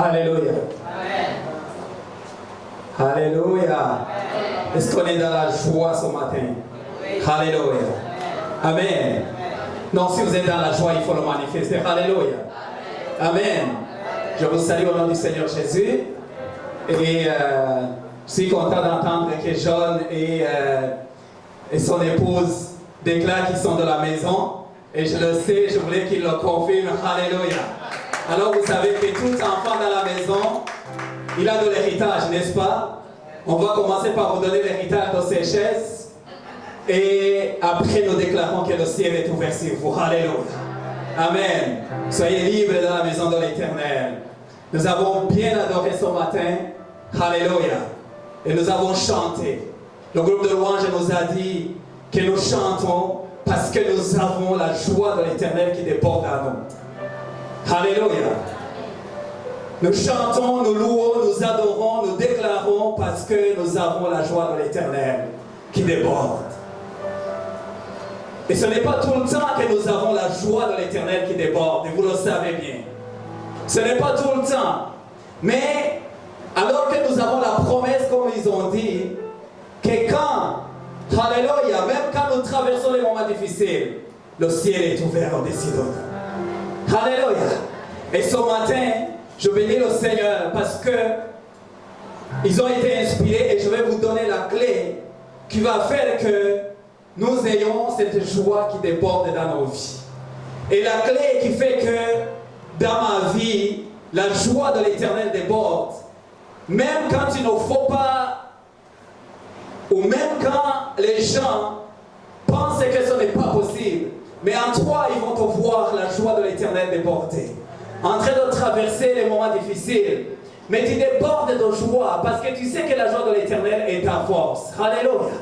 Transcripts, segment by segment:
Alléluia. Alléluia. Est-ce qu'on est dans la joie ce matin? Alléluia. Amen. Non, si vous êtes dans la joie, il faut le manifester. Alléluia. Amen. Je vous salue au nom du Seigneur Jésus. Et je suis content d'entendre que John et son épouse déclarent qu'ils sont de la maison. Et je le sais, je voulais qu'ils le confirment. Alléluia. Alors vous savez que tout enfant dans la maison, il a de l'héritage, n'est-ce pas? On va commencer par vous donner l'héritage de ces chaises. Et après nous déclarons que le ciel est ouvert sur vous. Alléluia. Amen. Soyez libres dans la maison de l'Éternel. Nous avons bien adoré ce matin. Alléluia. Et nous avons chanté. Le groupe de louanges nous a dit que nous chantons parce que nous avons la joie de l'Éternel qui déborde à nous. Alléluia. Nous chantons, nous louons, nous adorons, nous déclarons parce que nous avons la joie de l'Éternel qui déborde. Et ce n'est pas tout le temps que nous avons la joie de l'Éternel qui déborde, et vous le savez bien. Ce n'est pas tout le temps. Mais alors que nous avons la promesse, comme ils ont dit, que quand, alléluia, même quand nous traversons les moments difficiles, le ciel est ouvert au-dessus de nous. Alléluia. Et ce matin, je bénis le Seigneur parce que ils ont été inspirés et je vais vous donner la clé qui va faire que nous ayons cette joie qui déborde dans nos vies. Et la clé qui fait que dans ma vie, la joie de l'Éternel déborde, même quand il ne faut pas, ou même quand les gens pensent que ce n'est pas possible, mais en toi, ils vont te voir la joie de l'Éternel déborder. En train de traverser les moments difficiles, mais tu débordes de joie parce que tu sais que la joie de l'Éternel est ta force. Alléluia.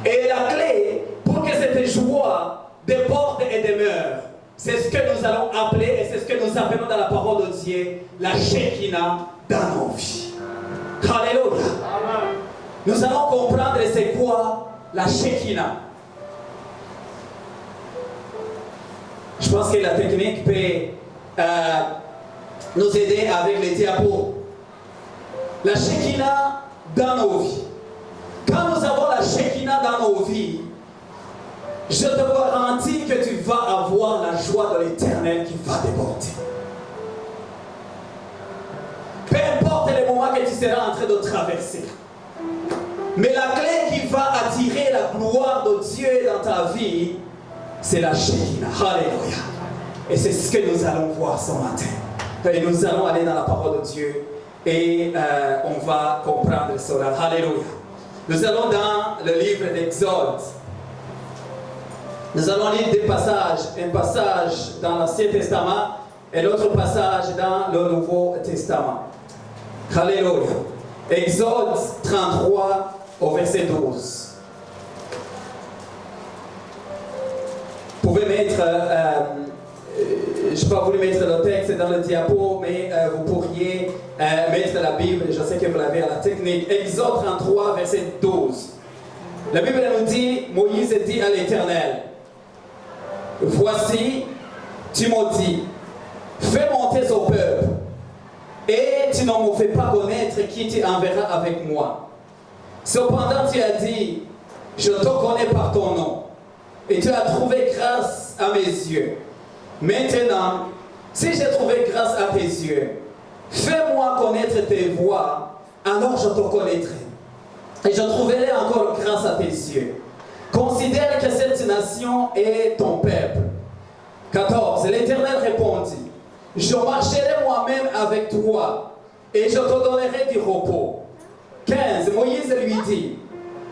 Et la clé pour que cette joie déborde et demeure, c'est ce que nous allons appeler, et c'est ce que nous appelons dans la parole de Dieu, la Shekinah dans nos vies. Alléluia. Nous allons comprendre c'est quoi la Shekinah. Je pense que la technique peut nous aider avec les diapos. La Shekinah dans nos vies. Quand nous avons la Shekinah dans nos vies, je te garantis que tu vas avoir la joie de l'Éternel qui va déborder. Peu importe les moments que tu seras en train de traverser. Mais la clé qui va attirer la gloire de Dieu dans ta vie, c'est la Shekinah. Alléluia. Et c'est ce que nous allons voir ce matin. Et nous allons aller dans la parole de Dieu et on va comprendre cela. Alléluia. Nous allons dans le livre d'Exode. Nous allons lire des passages. Un passage dans l'Ancien Testament et l'autre passage dans le Nouveau Testament. Alléluia. Exode 33 au verset 12. Vous pouvez mettre... je n'ai pas voulu mettre le texte dans le diapo, mais vous pourriez mettre la Bible. Je sais que vous l'avez à la technique. Exode 33, verset 12. La Bible nous dit, Moïse dit à l'Éternel, voici, tu m'as dit, fais monter au peuple, et tu ne me fais pas connaître qui tu enverras avec moi. Cependant, tu as dit, je te connais par ton nom, et tu as trouvé grâce à mes yeux. Maintenant, si j'ai trouvé grâce à tes yeux, fais-moi connaître tes voies, alors je te connaîtrai. Et je trouverai encore grâce à tes yeux. Considère que cette nation est ton peuple. 14. L'Éternel répondit, je marcherai moi-même avec toi, et je te donnerai du repos. 15. Moïse lui dit,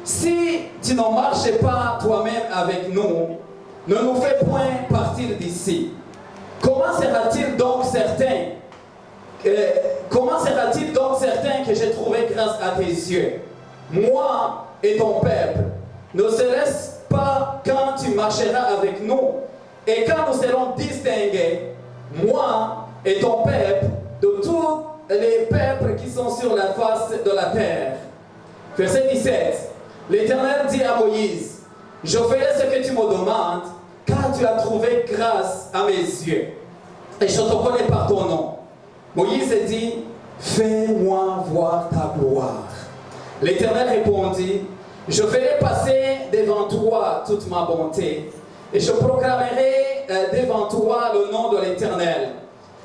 si tu ne marches pas toi-même avec nous, ne nous fais point partir d'ici. Comment sera-t-il donc certain que j'ai trouvé grâce à tes yeux? Moi et ton peuple, ne serait-ce pas quand tu marcheras avec nous et quand nous serons distingués, moi et ton peuple, de tous les peuples qui sont sur la face de la terre. Verset 17. L'Éternel dit à Moïse, je ferai ce que tu me demandes, car tu as trouvé grâce à mes yeux, et je te connais par ton nom. Moïse dit, fais-moi voir ta gloire. L'Éternel répondit, je ferai passer devant toi toute ma bonté, et je proclamerai devant toi le nom de l'Éternel.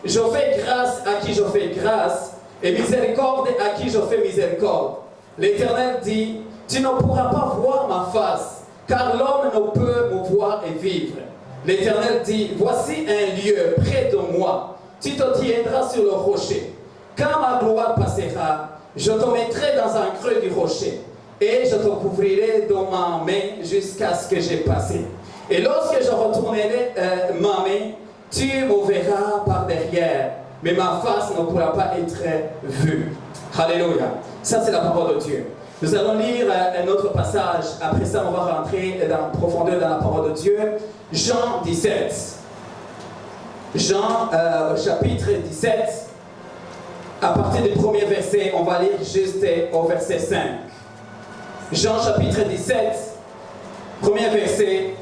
Je fais grâce à qui je fais grâce, et miséricorde à qui je fais miséricorde. L'Éternel dit, tu ne pourras pas voir ma face, car l'homme ne peut me voir et vivre. L'Éternel dit, voici un lieu près de moi, tu te tiendras sur le rocher. Quand ma gloire passera, je te mettrai dans un creux du rocher, et je te couvrirai de ma main jusqu'à ce que j'ai passé. Et lorsque je retournerai ma main, tu me verras par derrière, mais ma face ne pourra pas être vue. Alléluia. Ça, c'est la parole de Dieu. Nous allons lire un autre passage. Après ça, on va rentrer dans la profondeur dans la parole de Dieu. Jean 17. Jean, chapitre 17. À partir du premier verset, on va lire juste au verset 5. Jean, chapitre 17, premier verset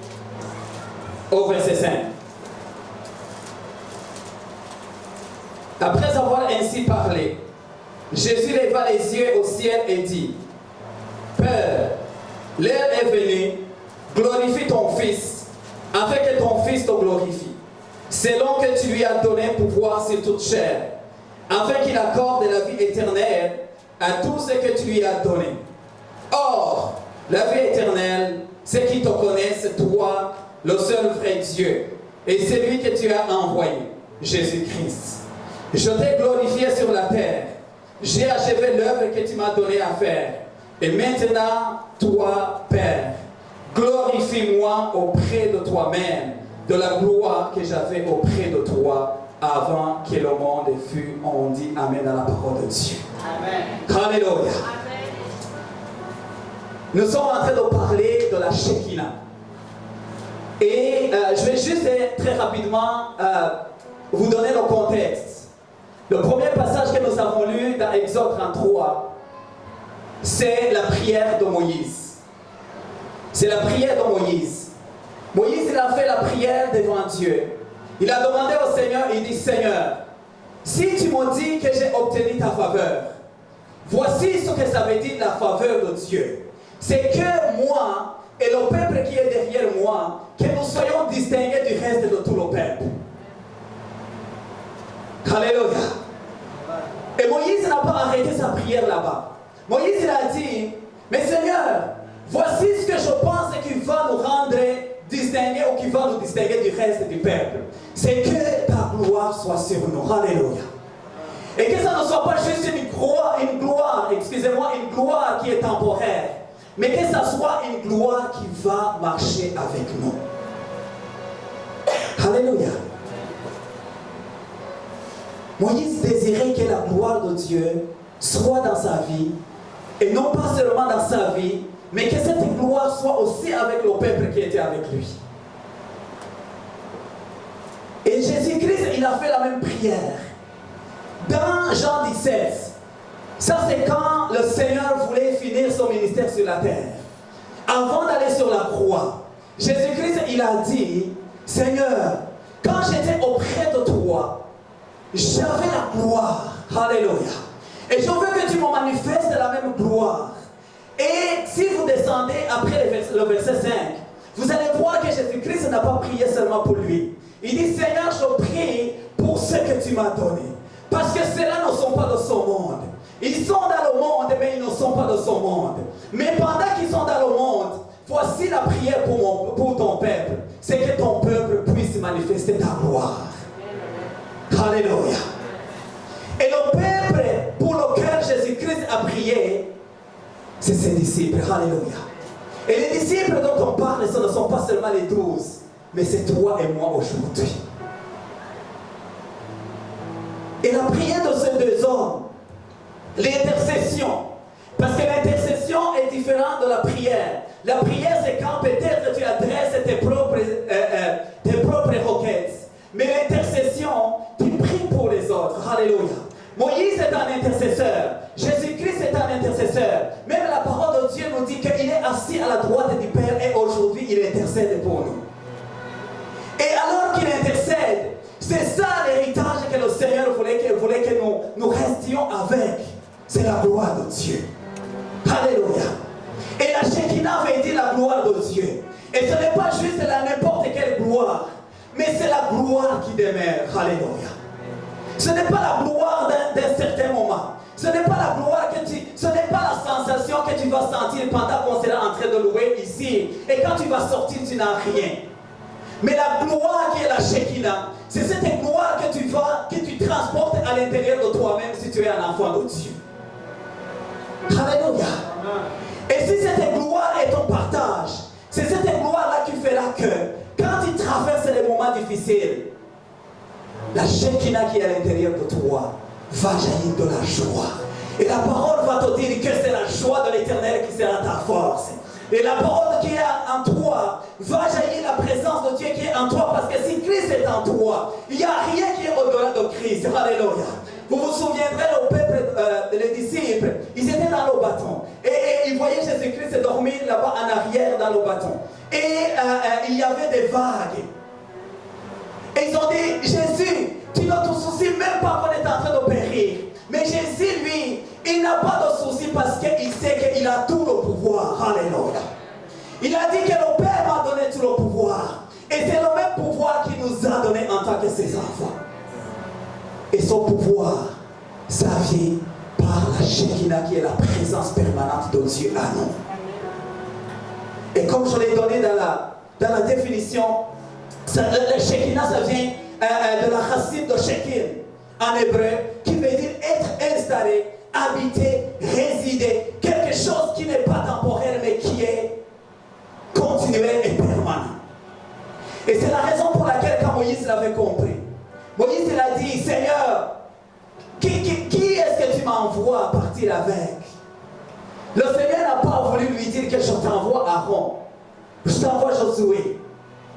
au verset 5. Après avoir ainsi parlé, Jésus leva les yeux au ciel et dit, Père, l'heure est venue, glorifie ton Fils, afin que ton Fils te glorifie, selon que tu lui as donné pouvoir sur toute chair, afin qu'il accorde la vie éternelle à tout ce que tu lui as donné. Or, la vie éternelle, c'est qu'ils te connaissent, toi, le seul vrai Dieu, et celui que tu as envoyé, Jésus-Christ. Je t'ai glorifié sur la terre. J'ai achevé l'œuvre que tu m'as donnée à faire. Et maintenant, toi, Père, glorifie-moi auprès de toi-même, de la gloire que j'avais auprès de toi avant que le monde fût. On dit Amen à la parole de Dieu. Amen. Alléluia. Nous sommes en train de parler de la Shekinah. Et je vais juste très rapidement vous donner le contexte. Le premier passage que nous avons lu dans Exode 33, c'est la prière de Moïse. C'est la prière de Moïse. Moïse, il a fait la prière devant Dieu. Il a demandé au Seigneur, il dit, Seigneur, si tu me dis que j'ai obtenu ta faveur, voici ce que ça veut dire la faveur de Dieu. C'est que moi et le peuple qui est derrière moi, que nous soyons distingués du reste de tout le peuple. Alléluia. Et Moïse n'a pas arrêté sa prière là-bas. Moïse il a dit, mais Seigneur, voici ce que je pense qui va nous rendre distingués ou qui va nous distinguer du reste du peuple. C'est que ta gloire soit sur nous. Alléluia. Et que ça ne soit pas juste une gloire qui est temporaire, mais que ça soit une gloire qui va marcher avec nous. Alléluia. Moïse désirait que la gloire de Dieu soit dans sa vie, et non pas seulement dans sa vie, mais que cette gloire soit aussi avec le peuple qui était avec lui. Et Jésus-Christ, il a fait la même prière. Dans Jean 17, ça c'est quand le Seigneur voulait finir son ministère sur la terre. Avant d'aller sur la croix, Jésus-Christ, il a dit, Seigneur, quand j'étais auprès de toi, j'avais la gloire. Alléluia. Et je veux que tu me manifestes la même gloire. Et si vous descendez après le verset 5, vous allez voir que Jésus-Christ n'a pas prié seulement pour lui. Il dit, Seigneur, je prie pour ce que tu m'as donné. Parce que ceux-là ne sont pas de ce monde. Ils sont dans le monde, mais ils ne sont pas de ce monde. Mais pendant qu'ils sont dans le monde, voici la prière pour ton peuple. C'est que ton peuple puisse manifester ta gloire. Alléluia. Et le peuple pour lequel Jésus-Christ a prié, c'est ses disciples. Alléluia. Et les disciples dont on parle, ce ne sont pas seulement les 12, mais c'est toi et moi aujourd'hui. Et la prière de ces deux hommes, l'intercession, parce que l'intercession est différente de la prière. La prière, c'est quand peut-être tu adresses tes propres requêtes. Mais l'intercession, tu pries pour les autres. Alléluia. Moïse est un intercesseur. Jésus-Christ est un intercesseur. Même la parole de Dieu nous dit qu'il est assis à la droite du Père et aujourd'hui il intercède pour nous. Et alors qu'il intercède, C'est ça l'héritage que le Seigneur voulait que nous restions avec. C'est la gloire de Dieu. Alléluia. Et la Shekinah veut dire la gloire de Dieu. Et ce n'est pas juste n'importe quelle gloire, mais c'est la gloire qui demeure. Alléluia. Ce n'est pas la gloire d'un certain moment. Ce n'est pas la gloire ce n'est pas la sensation que tu vas sentir pendant qu'on sera en train de louer ici. Et quand tu vas sortir, tu n'as rien. Mais la gloire qui est la Shekinah, c'est cette gloire que tu transportes à l'intérieur de toi-même si tu es un enfant de Dieu. Alléluia. Et si cette gloire est ton partage, c'est cette gloire-là qui fera que quand tu traverses les moments difficiles, la Shekinah qui est à l'intérieur de toi va jaillir de la joie. Et la parole va te dire que c'est la joie de l'Éternel qui sera ta force. Et la parole qui est en toi va jaillir la présence de Dieu qui est en toi. Parce que si Christ est en toi, il n'y a rien qui est au-delà de Christ. Alléluia. Vous vous souviendrez au peuple, les disciples, ils étaient dans le bâton. Et ils voyaient Jésus-Christ dormir là-bas en arrière dans le bâton. Et il y avait des vagues. Et ils ont dit, Jésus, tu ne te soucies même pas qu'on est en train de périr. Mais Jésus, lui, il n'a pas de souci parce qu'il sait qu'il a tout le pouvoir. Alléluia. Il a dit que le Père m'a donné tout le pouvoir. Et c'est le même pouvoir qu'il nous a donné en tant que ses enfants. Et son pouvoir, ça vient par la Shekinah qui est la présence permanente de Dieu à nous. Et comme je l'ai donné dans la définition, la Shekinah, ça vient de la racine de Shekin en hébreu, qui veut dire être installé, habiter, résider, quelque chose qui n'est pas temporaire mais qui est continuel et permanent. Et c'est la raison pour laquelle quand Moïse l'avait compris, Moïse il a dit, Seigneur, qui est-ce que tu m'envoies partir avec? Le Seigneur n'a pas voulu lui dire que je t'envoie Aaron, je t'envoie Josué.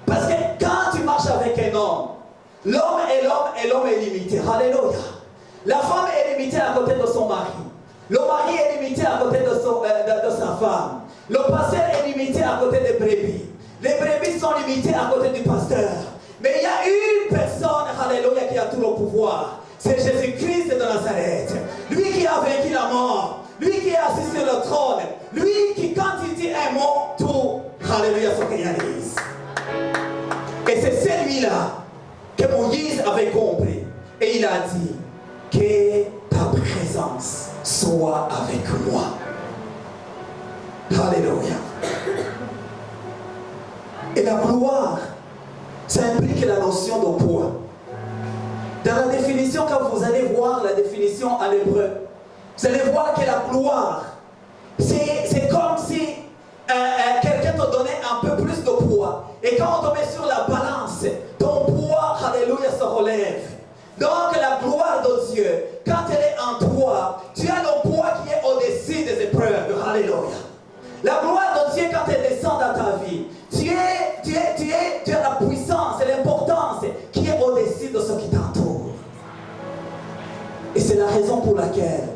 Parce que quand tu marches avec un homme, l'homme est limité. Alléluia. La femme est limitée à côté de son mari. Le mari est limité à côté de sa femme. Le pasteur est limité à côté des brebis. Les brebis sont limitées à côté du pasteur. Mais il y a une personne, alléluia, qui a tout le pouvoir. C'est Jésus-Christ de Nazareth. Lui qui a vaincu la mort. Lui qui est assis sur le trône. Lui qui, quand il dit un mot, tout, alléluia, se réalise. Et c'est celui-là que Moïse avait compris. Et il a dit, que ta présence soit avec moi. Alléluia. Et la gloire, ça implique la notion de poids. Dans la définition, quand vous allez voir la définition en hébreu, vous allez voir que la gloire, c'est comme si quelqu'un te donnait un peu plus de poids. Et quand on te met sur la balance, ton poids, alléluia, se relève. Donc la gloire de Dieu, quand elle est en toi, tu as le poids qui est au-dessus des épreuves. Alléluia. La gloire de Dieu, quand elle descend dans ta vie, tu as la puissance et l'importance qui est au-dessus de ce qui t'entoure. Et c'est la raison pour laquelle,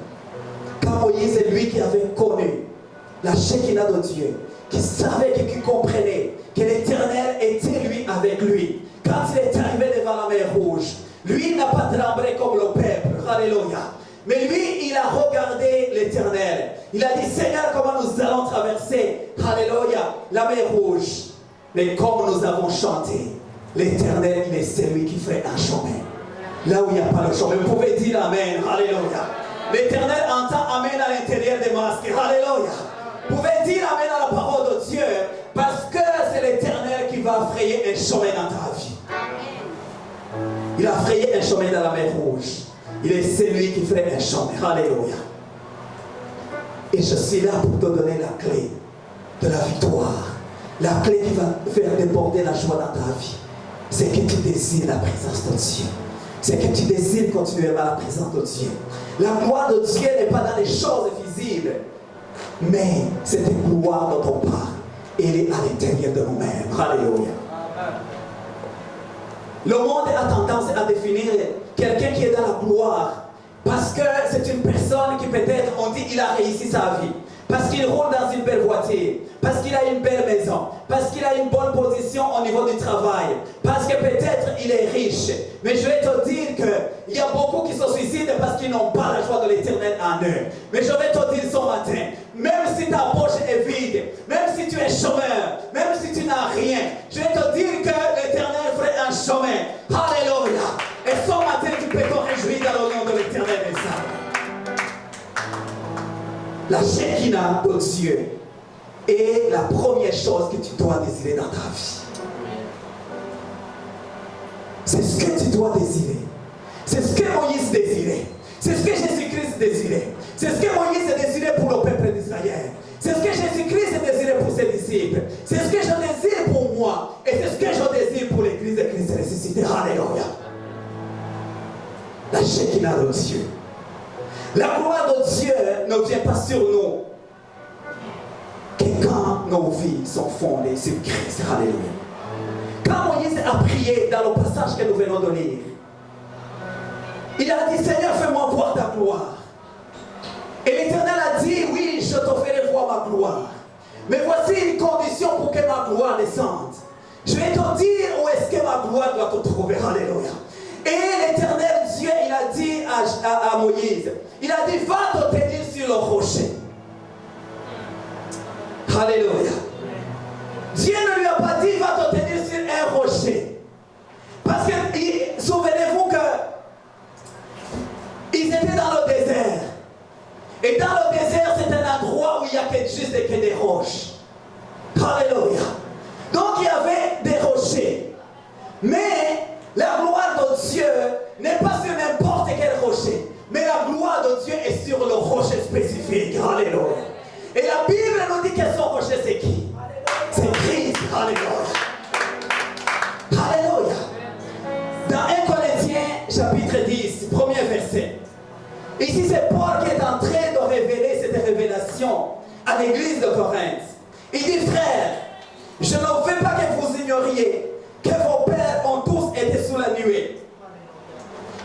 quand Moïse est lui qui avait connu la Shekinah de Dieu, qui savait, qui comprenait que l'Éternel était lui avec lui, quand il est arrivé devant la mer Rouge, lui n'a pas tremblé comme le peuple. Alléluia. Mais lui, il a regardé l'Éternel. Il a dit, Seigneur, comment nous allons traverser, alléluia, la mer Rouge. Mais comme nous avons chanté, l'Éternel, il est celui qui fait un chemin. Là où il n'y a pas le chemin. Vous pouvez dire Amen. Alléluia. L'Éternel entend Amen à l'intérieur des masques. Alléluia. Vous pouvez dire Amen à la parole de Dieu. Parce que c'est l'Éternel qui va frayer un chemin dans ta vie. Il a frayé un chemin dans la mer Rouge. Il est celui qui fait un chemin. Alléluia. Et je suis là pour te donner la clé de la victoire. La clé qui va faire déborder la joie dans ta vie. C'est que tu désires la présence de Dieu. C'est que tu désires continuellement la présence de Dieu. La gloire de Dieu n'est pas dans les choses visibles. Mais c'est une gloire dont on parle. Elle est à l'intérieur de nous-mêmes. Alléluia. Le monde a tendance à définir quelqu'un qui est dans la gloire parce que c'est une personne qui peut-être, on dit, il a réussi sa vie. parce qu'il roule dans une belle voiture, parce qu'il a une belle maison, parce qu'il a une bonne position au niveau du travail, parce que peut-être il est riche. Mais je vais te dire qu'il y a beaucoup qui se suicident parce qu'ils n'ont pas la joie de l'Éternel en eux. Mais je vais te dire ce matin, même si ta poche est vide, même si tu es chômeur, même si tu n'as rien, je vais te dire que l'Éternel ferait un chemin. Alléluia. Et ce matin, tu peux te réjouir dans le nom de l'Éternel des armées. La Shekinah de Dieu est la première chose que tu dois désirer dans ta vie. C'est ce que tu dois désirer. C'est ce que Moïse désirait. C'est ce que Jésus-Christ désirait. C'est ce que Moïse désirait pour le peuple d'Israël. C'est ce que Jésus-Christ désirait pour ses disciples. C'est ce que je désire pour moi. Et c'est ce que je désire pour l'Église de Christ ressuscité. Alléluia. La Shekinah de Dieu. La gloire de Dieu ne vient pas sur nous que quand nos vies sont fondées sur Christ. Alléluia. Quand Moïse a prié dans le passage que nous venons de lire, il a dit, Seigneur, fais-moi voir ta gloire. Et l'Éternel a dit, oui, je te ferai voir ma gloire. Mais voici une condition pour que ma gloire descende. Je vais te dire où est-ce que ma gloire doit te trouver. Alléluia. Et l'Éternel Dieu, il a dit à Moïse, il a dit, va te tenir sur le rocher. Alléluia. Dieu ne lui a pas dit, va te tenir sur un rocher. Parce que, souvenez-vous que ils étaient dans le désert. Et dans le désert, c'est un endroit où il y a juste que des roches. Alléluia. Donc il y avait des rochers. Mais la gloire de Dieu n'est pas sur n'importe quel rocher. Mais la gloire de Dieu est sur le rocher spécifique. Alléluia. Et la Bible nous dit que son rocher c'est qui? C'est Christ. Alléluia. Alléluia. Dans 1 Corinthiens chapitre 10, premier verset. Ici c'est Paul qui est en train de révéler cette révélation à l'église de Corinthe. Il dit, frères, je ne veux pas que vous ignoriez que vos pères ont tous été sous la nuée,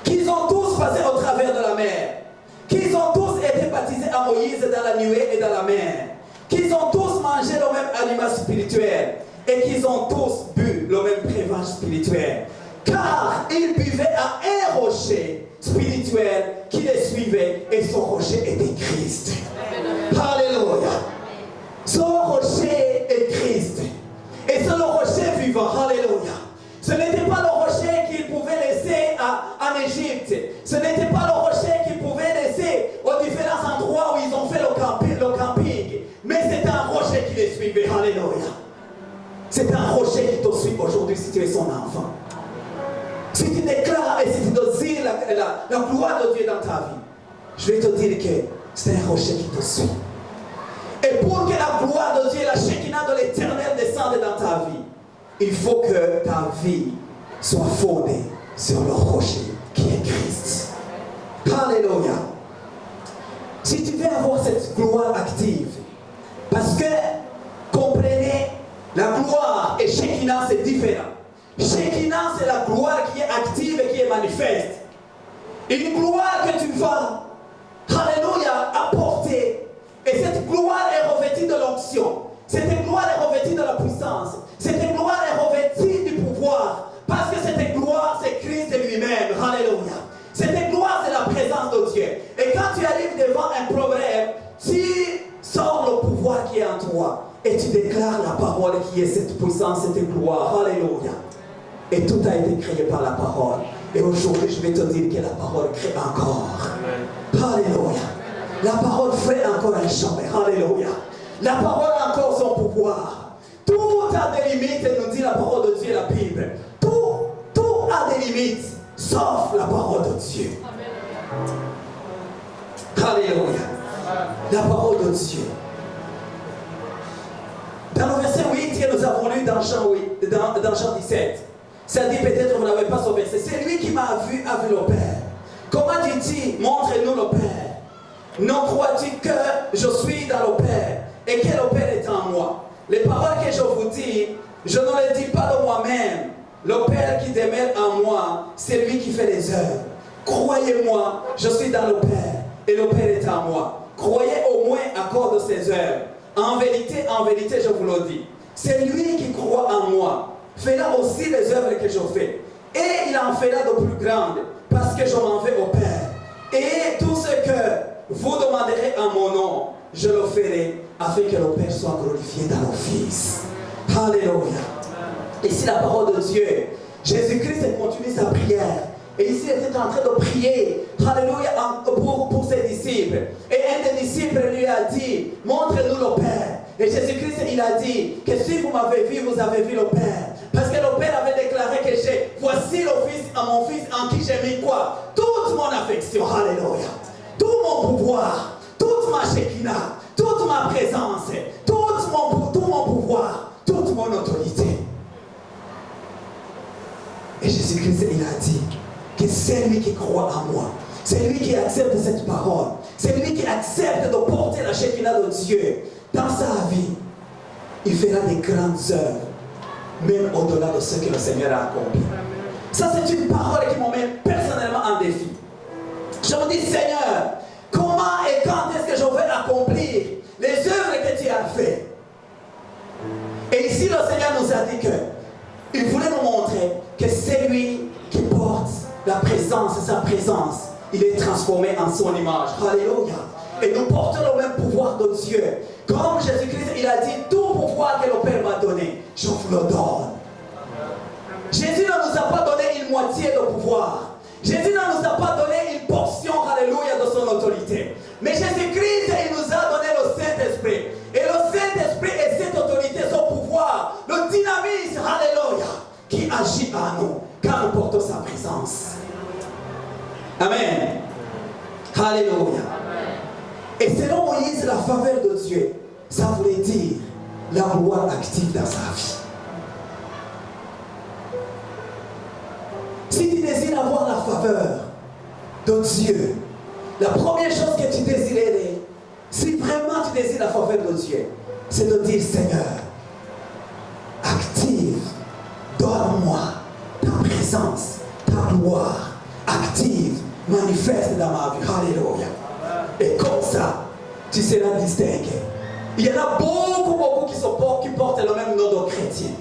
qu'ils ont tous passé au travers de la mer, qu'ils ont tous été baptisés à Moïse dans la nuée et dans la mer, qu'ils ont tous mangé le même aliment spirituel et qu'ils ont tous bu le même breuvage spirituel. Car ils buvaient à un rocher spirituel qui les suivait et son rocher était Christ. Alléluia. Son rocher est Christ. Et c'est le rocher vivant. Alléluia. Ce n'était pas le rocher qu'ils pouvaient laisser en Égypte. Ce n'était pas le rocher qu'ils pouvaient laisser aux différents endroits où ils ont fait le camping. Mais c'est un rocher qui les suivait. Alléluia. C'est un rocher qui te suit aujourd'hui si tu es son enfant. Si tu déclares et si tu désires la gloire de Dieu dans ta vie, je vais te dire que c'est un rocher qui te suit. Et pour que la gloire de Dieu, la Shekinah de l'Éternel descende dans ta vie, il faut que ta vie soit fondée sur le rocher qui est Christ. Alléluia. Si tu veux avoir cette gloire active, parce que, comprenez, la gloire et Shekinah c'est différent. Shekinah c'est la gloire qui est active et qui est manifeste. Une gloire que tu vas, alléluia, apporter. Et cette gloire est revêtue de l'onction. Cette gloire est revêtue de la puissance. Cette gloire est revêtue du pouvoir. Parce que cette gloire, c'est Christ lui-même. Alléluia. Cette gloire, c'est la présence de Dieu. Et quand tu arrives devant un problème, tu sors le pouvoir qui est en toi. Et tu déclares la parole qui est cette puissance, cette gloire. Alléluia. Et tout a été créé par la parole. Et aujourd'hui, je vais te dire que la parole crée encore. Alléluia. La parole fait encore un chemin. Alléluia. La parole a encore son pouvoir. Tout a des limites, nous dit la parole de Dieu, la Bible. Tout a des limites, sauf la parole de Dieu. Alléluia. La parole de Dieu. Dans le verset 8 que nous avons lu dans Jean 17, ça dit peut-être que vous n'avez pas ce verset. C'est lui qui m'a vu avec le Père. Comment dit-il? Montre-nous le Père. Non crois-tu que je suis dans le Père et que le Père est en moi? Les paroles que je vous dis, je ne les dis pas de moi-même. Le Père qui demeure en moi, c'est lui qui fait les œuvres. Croyez-moi, je suis dans le Père et le Père est en moi. croyez au moins à cause de ses œuvres. En vérité, je vous le dis, c'est lui qui croit en moi. Fera aussi les œuvres que je fais. Et il en fera de plus grandes, parce que je m'en vais au Père. Et tout ce que vous demanderez en mon nom, je le ferai, afin que le Père soit glorifié dans le Fils. Alléluia. Ici la parole de Dieu. Jésus-Christ continue sa prière. Et ici, il était en train de prier, alléluia, pour ses disciples. Et un des disciples lui a dit, montre-nous le Père. Et Jésus-Christ, il a dit, que si vous m'avez vu, vous avez vu le Père. Parce que le Père avait déclaré que voici le Fils à mon Fils en qui j'ai mis quoi? Toute mon affection, alléluia. Tout mon pouvoir, toute ma Shekinah, toute ma présence, tout mon pouvoir, toute mon autorité. Et Jésus-Christ, il a dit que c'est lui qui croit en moi. C'est lui qui accepte cette parole. C'est lui qui accepte de porter la Shekinah de Dieu dans sa vie. Il fera des grandes œuvres, même au-delà de ce que le Seigneur a accompli. Ça, c'est une parole qui me met personnellement en défi. Je me dis, Seigneur, comment et quand est-ce que je vais accomplir les œuvres que tu as faites? Et ici, le Seigneur nous a dit qu'il voulait nous montrer que c'est lui qui porte la présence, sa présence. Il est transformé en son image. Alléluia. Et nous portons le même pouvoir de Dieu. Comme Jésus-Christ, il a dit, tout pouvoir que le Père m'a donné, je vous le donne. Jésus ne nous a pas donné une moitié de pouvoir. Jésus ne nous a pas donné une portion, alléluia, de son autorité. Mais Jésus-Christ, il nous a donné le Saint-Esprit. Et le Saint-Esprit et cette autorité, son pouvoir, le dynamisme, alléluia, qui agit en nous quand nous portons sa présence. Amen. Alléluia. Et selon Moïse, la faveur de Dieu, ça voulait dire la gloire active dans sa vie. Si tu désires avoir la faveur de Dieu, la première chose que tu désirerais, si vraiment tu désires la faveur de Dieu, c'est de dire, Seigneur, active, donne-moi ta présence, ta gloire, active, manifeste dans ma vie. Alléluia. Et comme ça, tu seras distingué. Il y en a beaucoup qui portent le même nom de chrétien.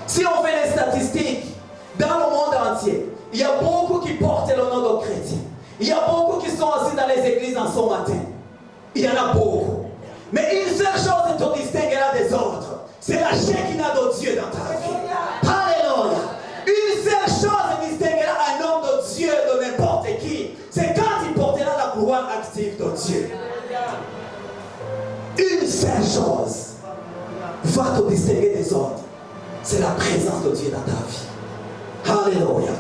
Si on fait les statistiques, dans le monde entier, il y a beaucoup qui portent le nom de chrétien. Il y a beaucoup qui sont assis dans les églises en ce matin. Il y en a beaucoup. Mais une seule chose te distinguera des autres. C'est la Shekinah de Dieu dans ta vie. Alléluia. Une seule chose distinguera un homme de Dieu de n'importe qui. C'est quand il portera la gloire active de Dieu. Une seule chose va te distinguer des autres. C'est la présence de Dieu dans ta vie. Alléluia.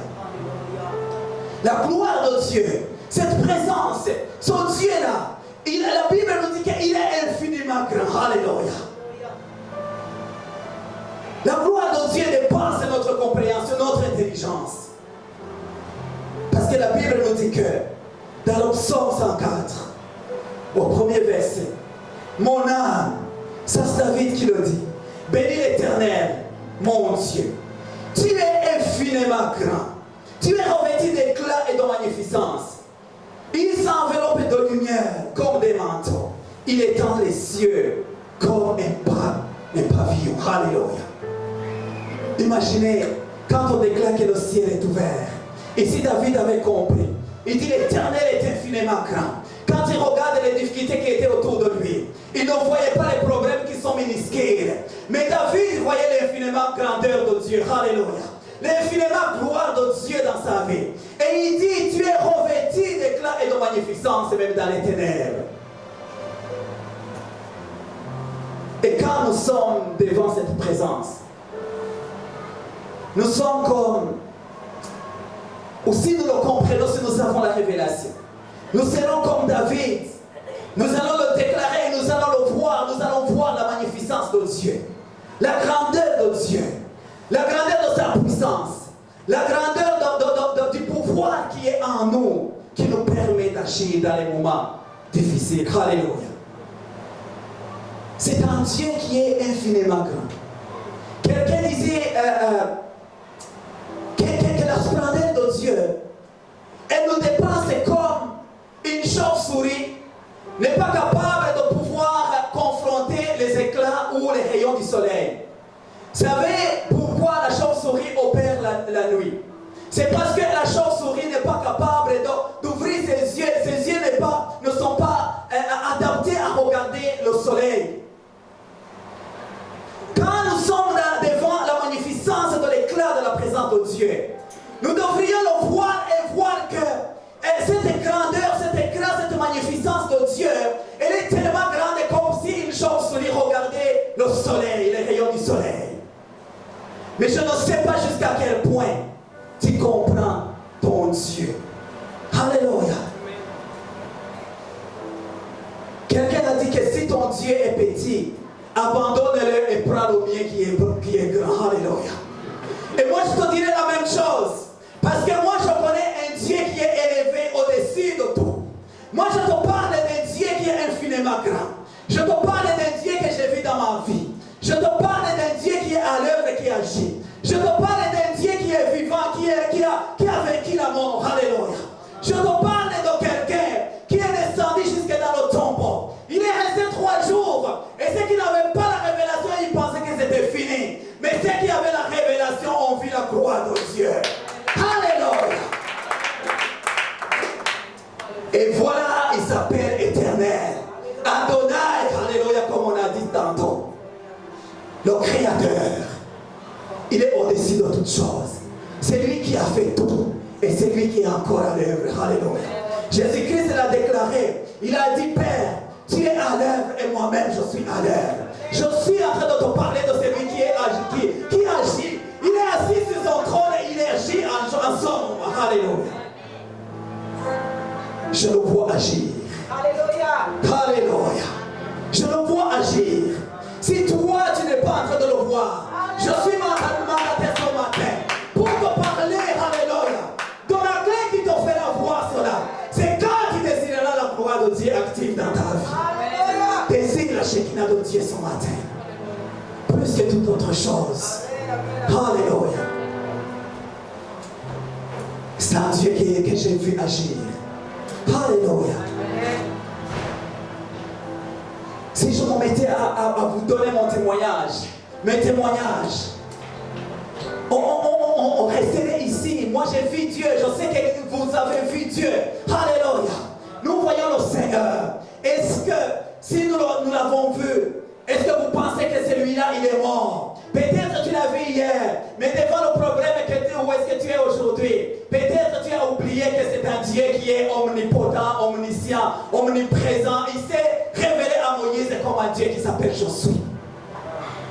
La gloire de Dieu, cette présence, ce Dieu-là, la Bible nous dit qu'il est infiniment grand. Alléluia. La gloire de Dieu dépasse notre compréhension, notre intelligence. Parce que la Bible nous dit que dans le psaume 104, au premier verset, mon âme, ça c'est David qui le dit, bénis l'Éternel, mon Dieu. Tu es infiniment grand. Tu es revêtu d'éclat et de magnificence. Il s'enveloppe de lumière comme des manteaux. Il étend les cieux comme un pavillon. Alléluia. Imaginez quand on déclare que le ciel est ouvert. Et si David avait compris, il dit l'Éternel est infiniment grand. Quand il regarde les difficultés qui étaient autour de lui, il ne voyait pas les problèmes qui sont minuscules. Mais David voyait l'infiniment grandeur de Dieu. Alléluia. L'infiniment gloire de Dieu dans sa vie. Et il dit, tu es revêtu d'éclat et de magnificence même dans les ténèbres. Et quand nous sommes devant cette présence, nous sommes comme, ou si nous le comprenons, si nous avons la révélation, nous serons comme David. Nous allons le déclarer, nous allons le voir, nous allons voir la magnificence de Dieu, la grandeur de Dieu, la grandeur de sa puissance, la grandeur du pouvoir qui est en nous, qui nous permet d'agir dans les moments difficiles. Alléluia. C'est un Dieu qui est infiniment grand. Quelqu'un disait que la splendeur de Dieu, elle nous dépasse comme une chauve-souris chauve-souris opère la nuit? C'est parce que la chauve-souris n'est pas capable d'ouvrir ses yeux. Ses yeux ne sont pas adaptés à regarder le soleil. Quand nous sommes devant la magnificence de l'éclat de la présence de Dieu, nous devrions le voir et voir que cette grandeur, cet éclat, cette magnificence de Dieu, elle est tellement grande comme si une chauve-souris regardait le soleil, les rayons du soleil. Mais je ne sais pas jusqu'à quel point tu comprends ton Dieu. Alléluia. Quelqu'un a dit que si ton Dieu est petit, abandonne-le et prends le mien qui est grand. Alléluia. Et moi je te dirais la même chose. Parce que moi je connais un Dieu qui est élevé au-dessus de tout. Moi je te parle d'un Dieu qui est infiniment grand. Je te parle d'un Dieu que j'ai vu dans ma vie. Je te parle d'un Dieu qui est à l'œuvre et qui agit. Je te parle d'un Dieu qui est vivant, qui a vaincu la mort. Alléluia. Je te parle de quelqu'un qui est descendu jusque dans le tombeau. Il est resté 3 jours. Et ceux qui n'avaient pas la révélation, ils pensaient que c'était fini. Mais ceux qui avaient la révélation ont vu la croix de Dieu. Alléluia. Et voilà, il s'appelle Éternel. Adonai, alléluia, comme on a dit tantôt. Le Créateur. Il est au-dessus de toutes choses. C'est lui qui a fait tout. Et c'est lui qui est encore à l'œuvre. Alléluia. Jésus-Christ l'a déclaré. Il a dit, Père, tu es à l'œuvre et moi-même je suis à l'œuvre. Je suis en train de te parler de celui qui agit. Il est assis sur son trône et il agit en son nom. Alléluia. Je le vois agir. Alléluia. Alléluia. Je le vois agir. Si toi tu n'es pas en train de le voir, je suis mandataire ce matin pour te parler, alléluia, de la clé qui te fera voir cela. C'est quand tu désireras la gloire de Dieu active dans ta vie. Désire la Shekinah de Dieu ce matin, plus que toute autre chose. Alléluia. C'est un Dieu que j'ai vu agir. Alléluia. Si je me mettais à vous donner mon témoignage, mes témoignages, on resterait ici. Moi j'ai vu Dieu, je sais que vous avez vu Dieu. Alléluia. Nous voyons le Seigneur. Est-ce que si nous l'avons vu, est-ce que vous pensez que celui-là il est mort? Peut-être tu l'as vu hier, mais devant le problème où est-ce que tu es aujourd'hui, peut-être tu as oublié que c'est un Dieu qui est omnipotent, omniscient, omniprésent. Il s'est révélé à Moïse comme un Dieu qui s'appelle Josué.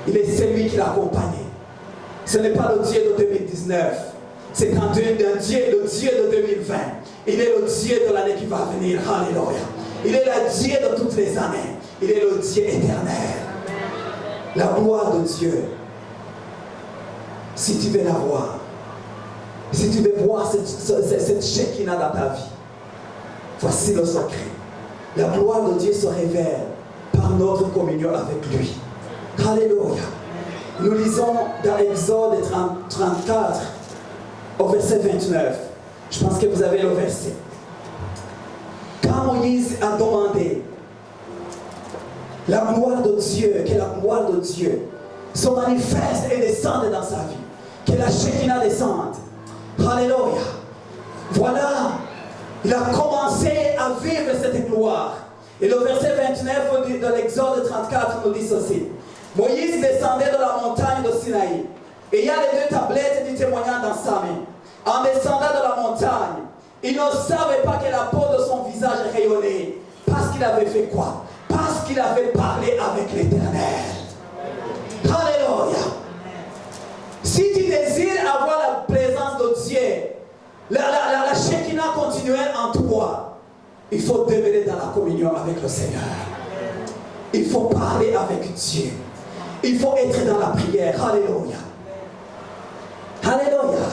Il est celui qui l'a accompagné. Ce n'est pas le Dieu de 2019, c'est un Dieu, le Dieu de 2020. Il est le Dieu de l'année qui va venir. Alléluia. Il est le Dieu de toutes les années. Il est le Dieu éternel. La gloire de Dieu. Si tu veux la voir, si tu veux voir cette Shekinah dans ta vie, voici le secret. La gloire de Dieu se révèle par notre communion avec lui. Alléluia. Nous lisons dans Exode 34 au verset 29. Je pense que vous avez le verset. Quand Moïse a demandé la gloire de Dieu, que la gloire de Dieu se manifeste et descende dans sa vie, que la Shekinah descende. Alléluia. Voilà, il a commencé à vivre cette gloire. Et le verset 29 de l'Exode 34 nous dit ceci. Moïse descendait de la montagne de Sinaï. Et il y a les 2 tablettes du témoignage dans sa main. En descendant de la montagne, il ne savait pas que la peau de son visage rayonnait. Parce qu'il avait fait quoi? Parce qu'il avait parlé avec l'Éternel. Alléluia. Si tu désires avoir la présence de Dieu, la Shekinah continuelle en toi, il faut demeurer dans la communion avec le Seigneur. Il faut parler avec Dieu. Il faut être dans la prière. Alléluia. Alléluia.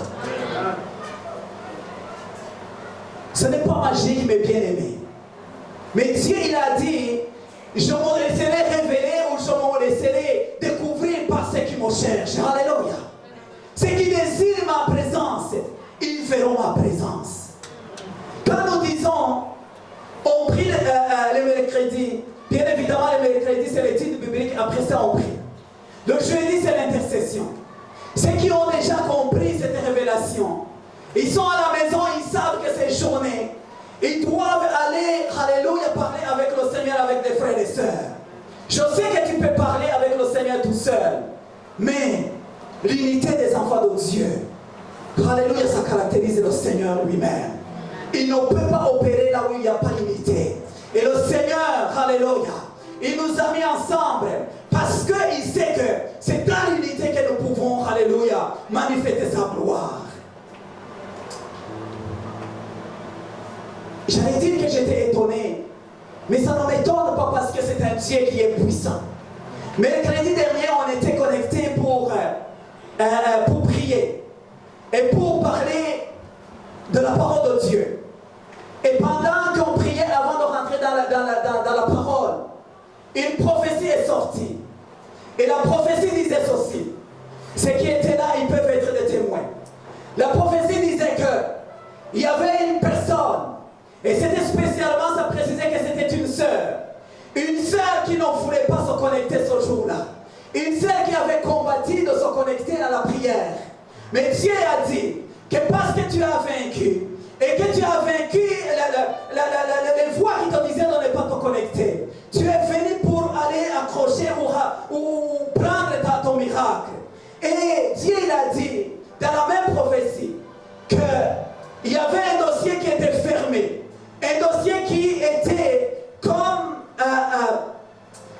Ce n'est pas magique, mais bien aimé. Mais Dieu, il a dit, je me laisserai révéler ou je me laisserai découvrir par ceux qui me cherchent. Alléluia. Ceux qui désirent ma présence, ils verront ma présence. Quand nous disons, on prie le mercredi, bien évidemment le mercredi c'est l'étude biblique, après ça on prie. Le jeudi c'est l'intercession. Ceux qui ont déjà compris congrégation. Ils sont à la maison, ils savent que c'est journée. Ils doivent aller, alléluia, parler avec le Seigneur, avec des frères et sœurs. Je sais que tu peux parler avec le Seigneur tout seul. Mais l'unité des enfants de Dieu, alléluia, ça caractérise le Seigneur lui-même. Il ne peut pas opérer là où il n'y a pas d'unité. Et le Seigneur, alléluia, il nous a mis ensemble parce qu'il sait que c'est dans l'unité que nous pouvons, alléluia, manifester sa gloire. J'allais dire que j'étais étonné, mais ça ne m'étonne pas parce que c'est un Dieu qui est puissant. Mercredi dernier, on était connectés pour prier et pour parler de la parole de Dieu. Et pendant qu'on priait, avant de rentrer dans la parole, une prophétie est sortie. Et la prophétie disait ceci. Ceux qui étaient là, ils peuvent être des témoins. La prophétie disait qu'il y avait une personne, et c'était spécialement, ça précisait que c'était une sœur. Une sœur qui ne voulait pas se connecter ce jour-là. Une sœur qui avait combattu de se connecter à la prière. Mais Dieu a dit que parce que tu as vaincu, et que tu as vaincu les voix qui te disaient de ne pas te connecter, tu es venu pour aller accrocher ou prendre ton miracle. Et Dieu il a dit, dans la même prophétie, qu'il y avait un dossier qui était fermé. Un dossier qui était comme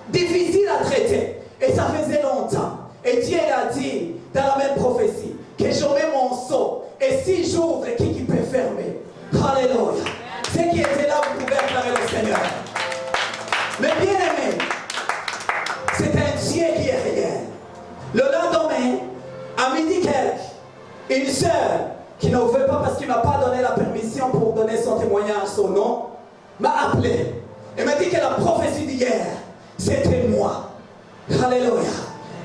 difficile à traiter. Et ça faisait longtemps. Et Dieu a dit, dans la même prophétie, que je mets mon sceau. Et si j'ouvre, qui peut fermer? Alléluia. Ceux qui étaient là, vous pouvez acclamer le Seigneur. Mais bien aimé, c'est un Dieu qui est réel. Le lendemain, à midi quelques, une sœur qui ne veut pas parce qu'il ne m'a pas donné la permission pour donner son témoignage, son nom, m'a appelé et m'a dit que la prophétie d'hier, c'était moi. Alléluia.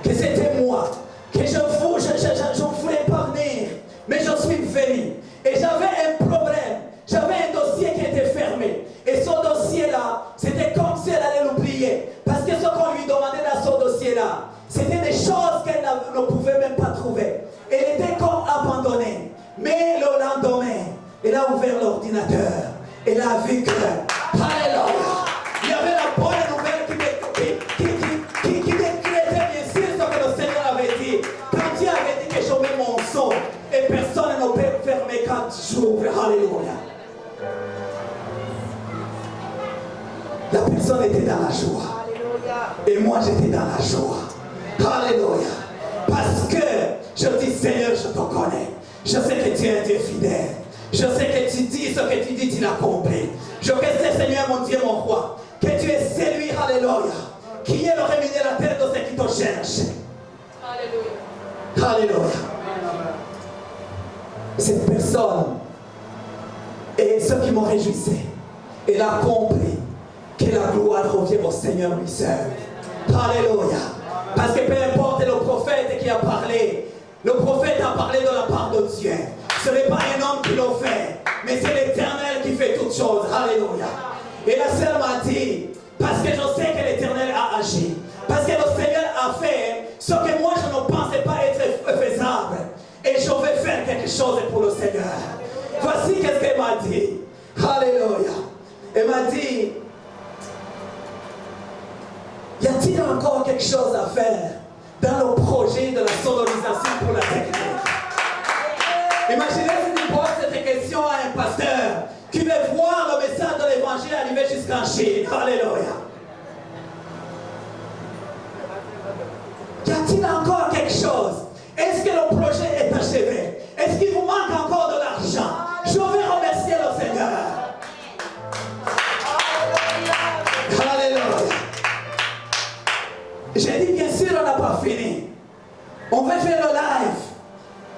Que c'était moi. Que je ne voulais pas venir, mais je suis venu. Et j'avais un problème. J'avais un dossier qui était fermé. Et ce dossier-là, c'était comme si elle allait l'oublier. Parce que ce qu'on lui demandait dans ce dossier-là, c'était des choses qu'elle ne pouvait même pas trouver. Elle était comme abandonnée. Mais le lendemain, elle a ouvert l'ordinateur. Elle a vu que, alléluia, il y avait la bonne nouvelle qui décrétait bien sûr ce que le Seigneur avait dit. Quand Dieu avait dit que je mets mon sceau, et personne ne peut fermer quand j'ouvre. Alléluia. La personne était dans la joie. Et moi j'étais dans la joie. Alléluia. Parce que je dis, Seigneur, je te connais. Je sais que tu es un Dieu fidèle. Je sais que tu dis ce que tu dis, tu l'as compris. Je sais, Seigneur, mon Dieu, mon roi, que tu es celui, alléluia, qui est le rémunérateur de ceux qui te cherchent. Alléluia. Alléluia. Cette personne, et ce qui me réjouissait, elle a compris que la gloire revient au Seigneur lui seul. Alléluia. Parce que peu importe le prophète qui a parlé, le prophète a parlé de la part de Dieu. Ce n'est pas un homme qui l'a fait, mais c'est l'Éternel qui fait toutes choses. Alléluia. Et la sœur m'a dit, parce que je sais que l'Éternel a agi, parce que le Seigneur a fait ce que moi je ne pensais pas être faisable. Et je vais faire quelque chose pour le Seigneur. Voici qu'est-ce qu'elle m'a dit. Alléluia. Elle m'a dit, y a-t-il encore quelque chose à faire dans le projet de la sonorisation pour la technique? Imaginez si tu poses cette question à un pasteur qui veut voir le message de l'évangile arriver jusqu'en Chine. Alléluia. Y a-t-il encore quelque chose? Est-ce que le projet est achevé? Est-ce qu'il vous manque encore de l'argent? Je vais remercier le Seigneur. Alléluia. J'ai dit, bien sûr, on n'a pas fini. On veut faire le live.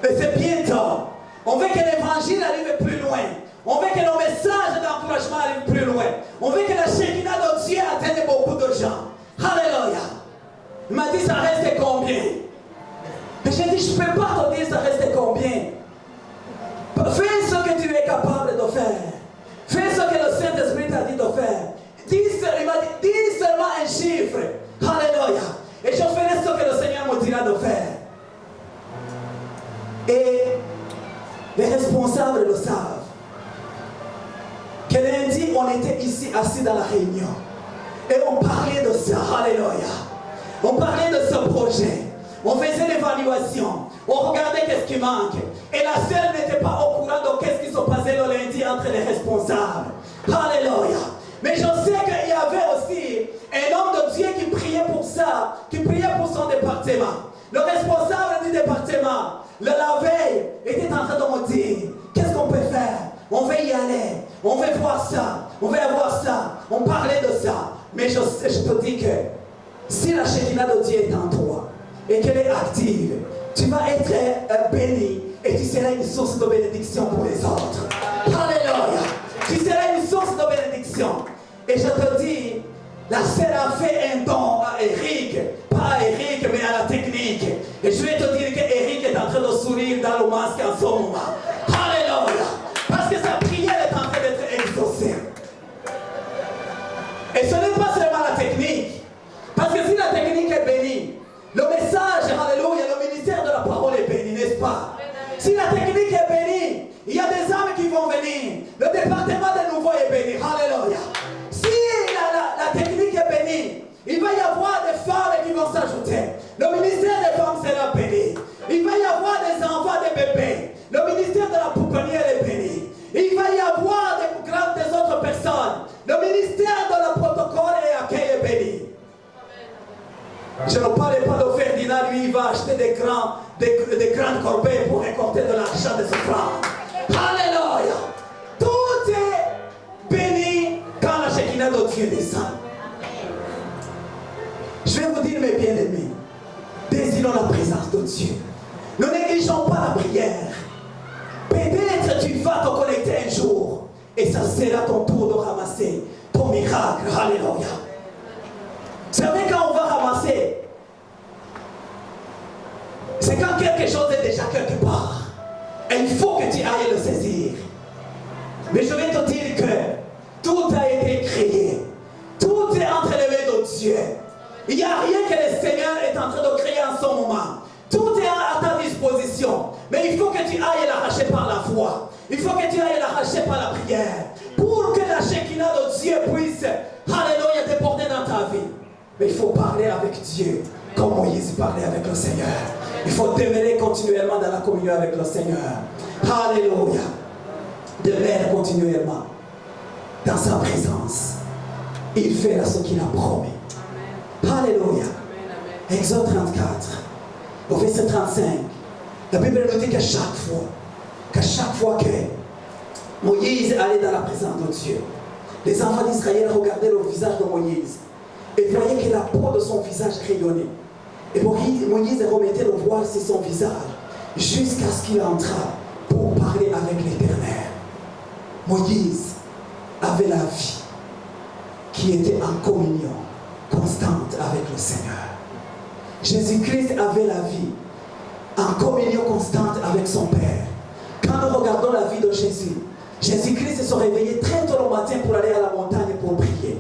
Et c'est bientôt. On veut que l'évangile arrive plus loin. On veut que le message d'encouragement arrive plus loin. On veut que la Shekinah de Dieu atteigne beaucoup de gens. Alléluia. Il m'a dit, ça reste combien? Et j'ai dit, je ne peux pas te dire ça reste combien. Fais ce que tu es capable de faire. Fais ce que le Saint-Esprit t'a dit de faire. Il m'a dit, dis seulement un chiffre. Alléluia. Et je ferai ce que le Seigneur me dira de faire. Et Les responsables le savent. Que lundi, on était ici assis dans la réunion. Et on parlait de ça. Alléluia. On parlait de ce projet. On faisait l'évaluation. On regardait qu'est-ce qui manque. Et la seule n'était pas au courant de qu'est-ce qui se passait le lundi entre les responsables. Alléluia. Mais je sais qu'il y avait aussi un homme de Dieu qui priait pour ça, qui priait pour son département. Le responsable du département, la veille, était en train de me dire, qu'est-ce qu'on peut faire? On veut y aller, on veut voir ça, on veut avoir ça, on parlait de ça. Mais je te dis que si la Shekinah de Dieu est en toi et qu'elle est active, tu vas être béni et tu seras une source de bénédiction pour les autres. Alléluia. Tu seras une source de bénédiction. Et je te dis, la sœur a fait un don à Eric, pas à Eric, mais à la technique. Et je vais te dire qu'Eric est en train de sourire dans le masque en ce moment. Alléluia. Parce que sa prière est en train d'être exaucée. Et ce n'est pas seulement la technique. Parce que si la technique est bénie, le message, alléluia, le ministère de la parole est béni, n'est-ce pas? Si la technique est bénie, il y a des âmes qui vont venir. Le département de nouveau est béni. Alléluia. Si la technique est bénie, il va y avoir des femmes qui vont s'ajouter. Le ministère des femmes sera béni. Il va y avoir des enfants, des bébés. Le ministère de la pouponnière est béni. Il va y avoir des autres personnes. Le ministère de la protocole et accueil est béni. Je ne parlais pas de Ferdinand, lui il va acheter des grandes corbeilles pour récolter de l'argent des offrandes. Alléluia. Tout est béni quand la Shekinah de Dieu descend. Je vais vous dire, mes bien-aimés, désirons la présence de Dieu. Ne négligeons pas la prière. Peut-être tu vas te connecter un jour et ça sera ton tour de ramasser ton miracle. Alléluia. Vous savez, quand on va ramasser, c'est quand quelque chose est déjà quelque part. Et il faut que tu ailles le saisir. Mais je vais te dire que tout a été créé. Tout est entre les mains de Dieu. Il n'y a rien que le Seigneur est en train de créer en ce moment. Tout est à ta disposition. Mais il faut que tu ailles l'arracher par la foi. Il faut que tu ailles l'arracher par la prière. Pour que la Shekinah de Dieu puisse, alléluia, te porter dans ta vie. Mais il faut parler avec Dieu comme Moïse parlait avec le Seigneur. Il faut demeurer continuellement dans la communion avec le Seigneur. Alléluia. Demeurer continuellement dans sa présence. Il fait ce qu'il a promis. Alléluia. Exode 34, au verset 35. La Bible nous dit qu'à chaque fois que Moïse allait dans la présence de Dieu, les enfants d'Israël regardaient le visage de Moïse et voyaient que la peau de son visage rayonnait. Et Moïse remettait le voile sur son visage jusqu'à ce qu'il entra pour parler avec l'Éternel. Moïse avait la vie qui était en communion constante avec le Seigneur. Jésus-Christ avait la vie en communion constante avec son Père. Quand nous regardons la vie de Jésus, Jésus-Christ se réveillait très tôt le matin pour aller à la montagne pour prier.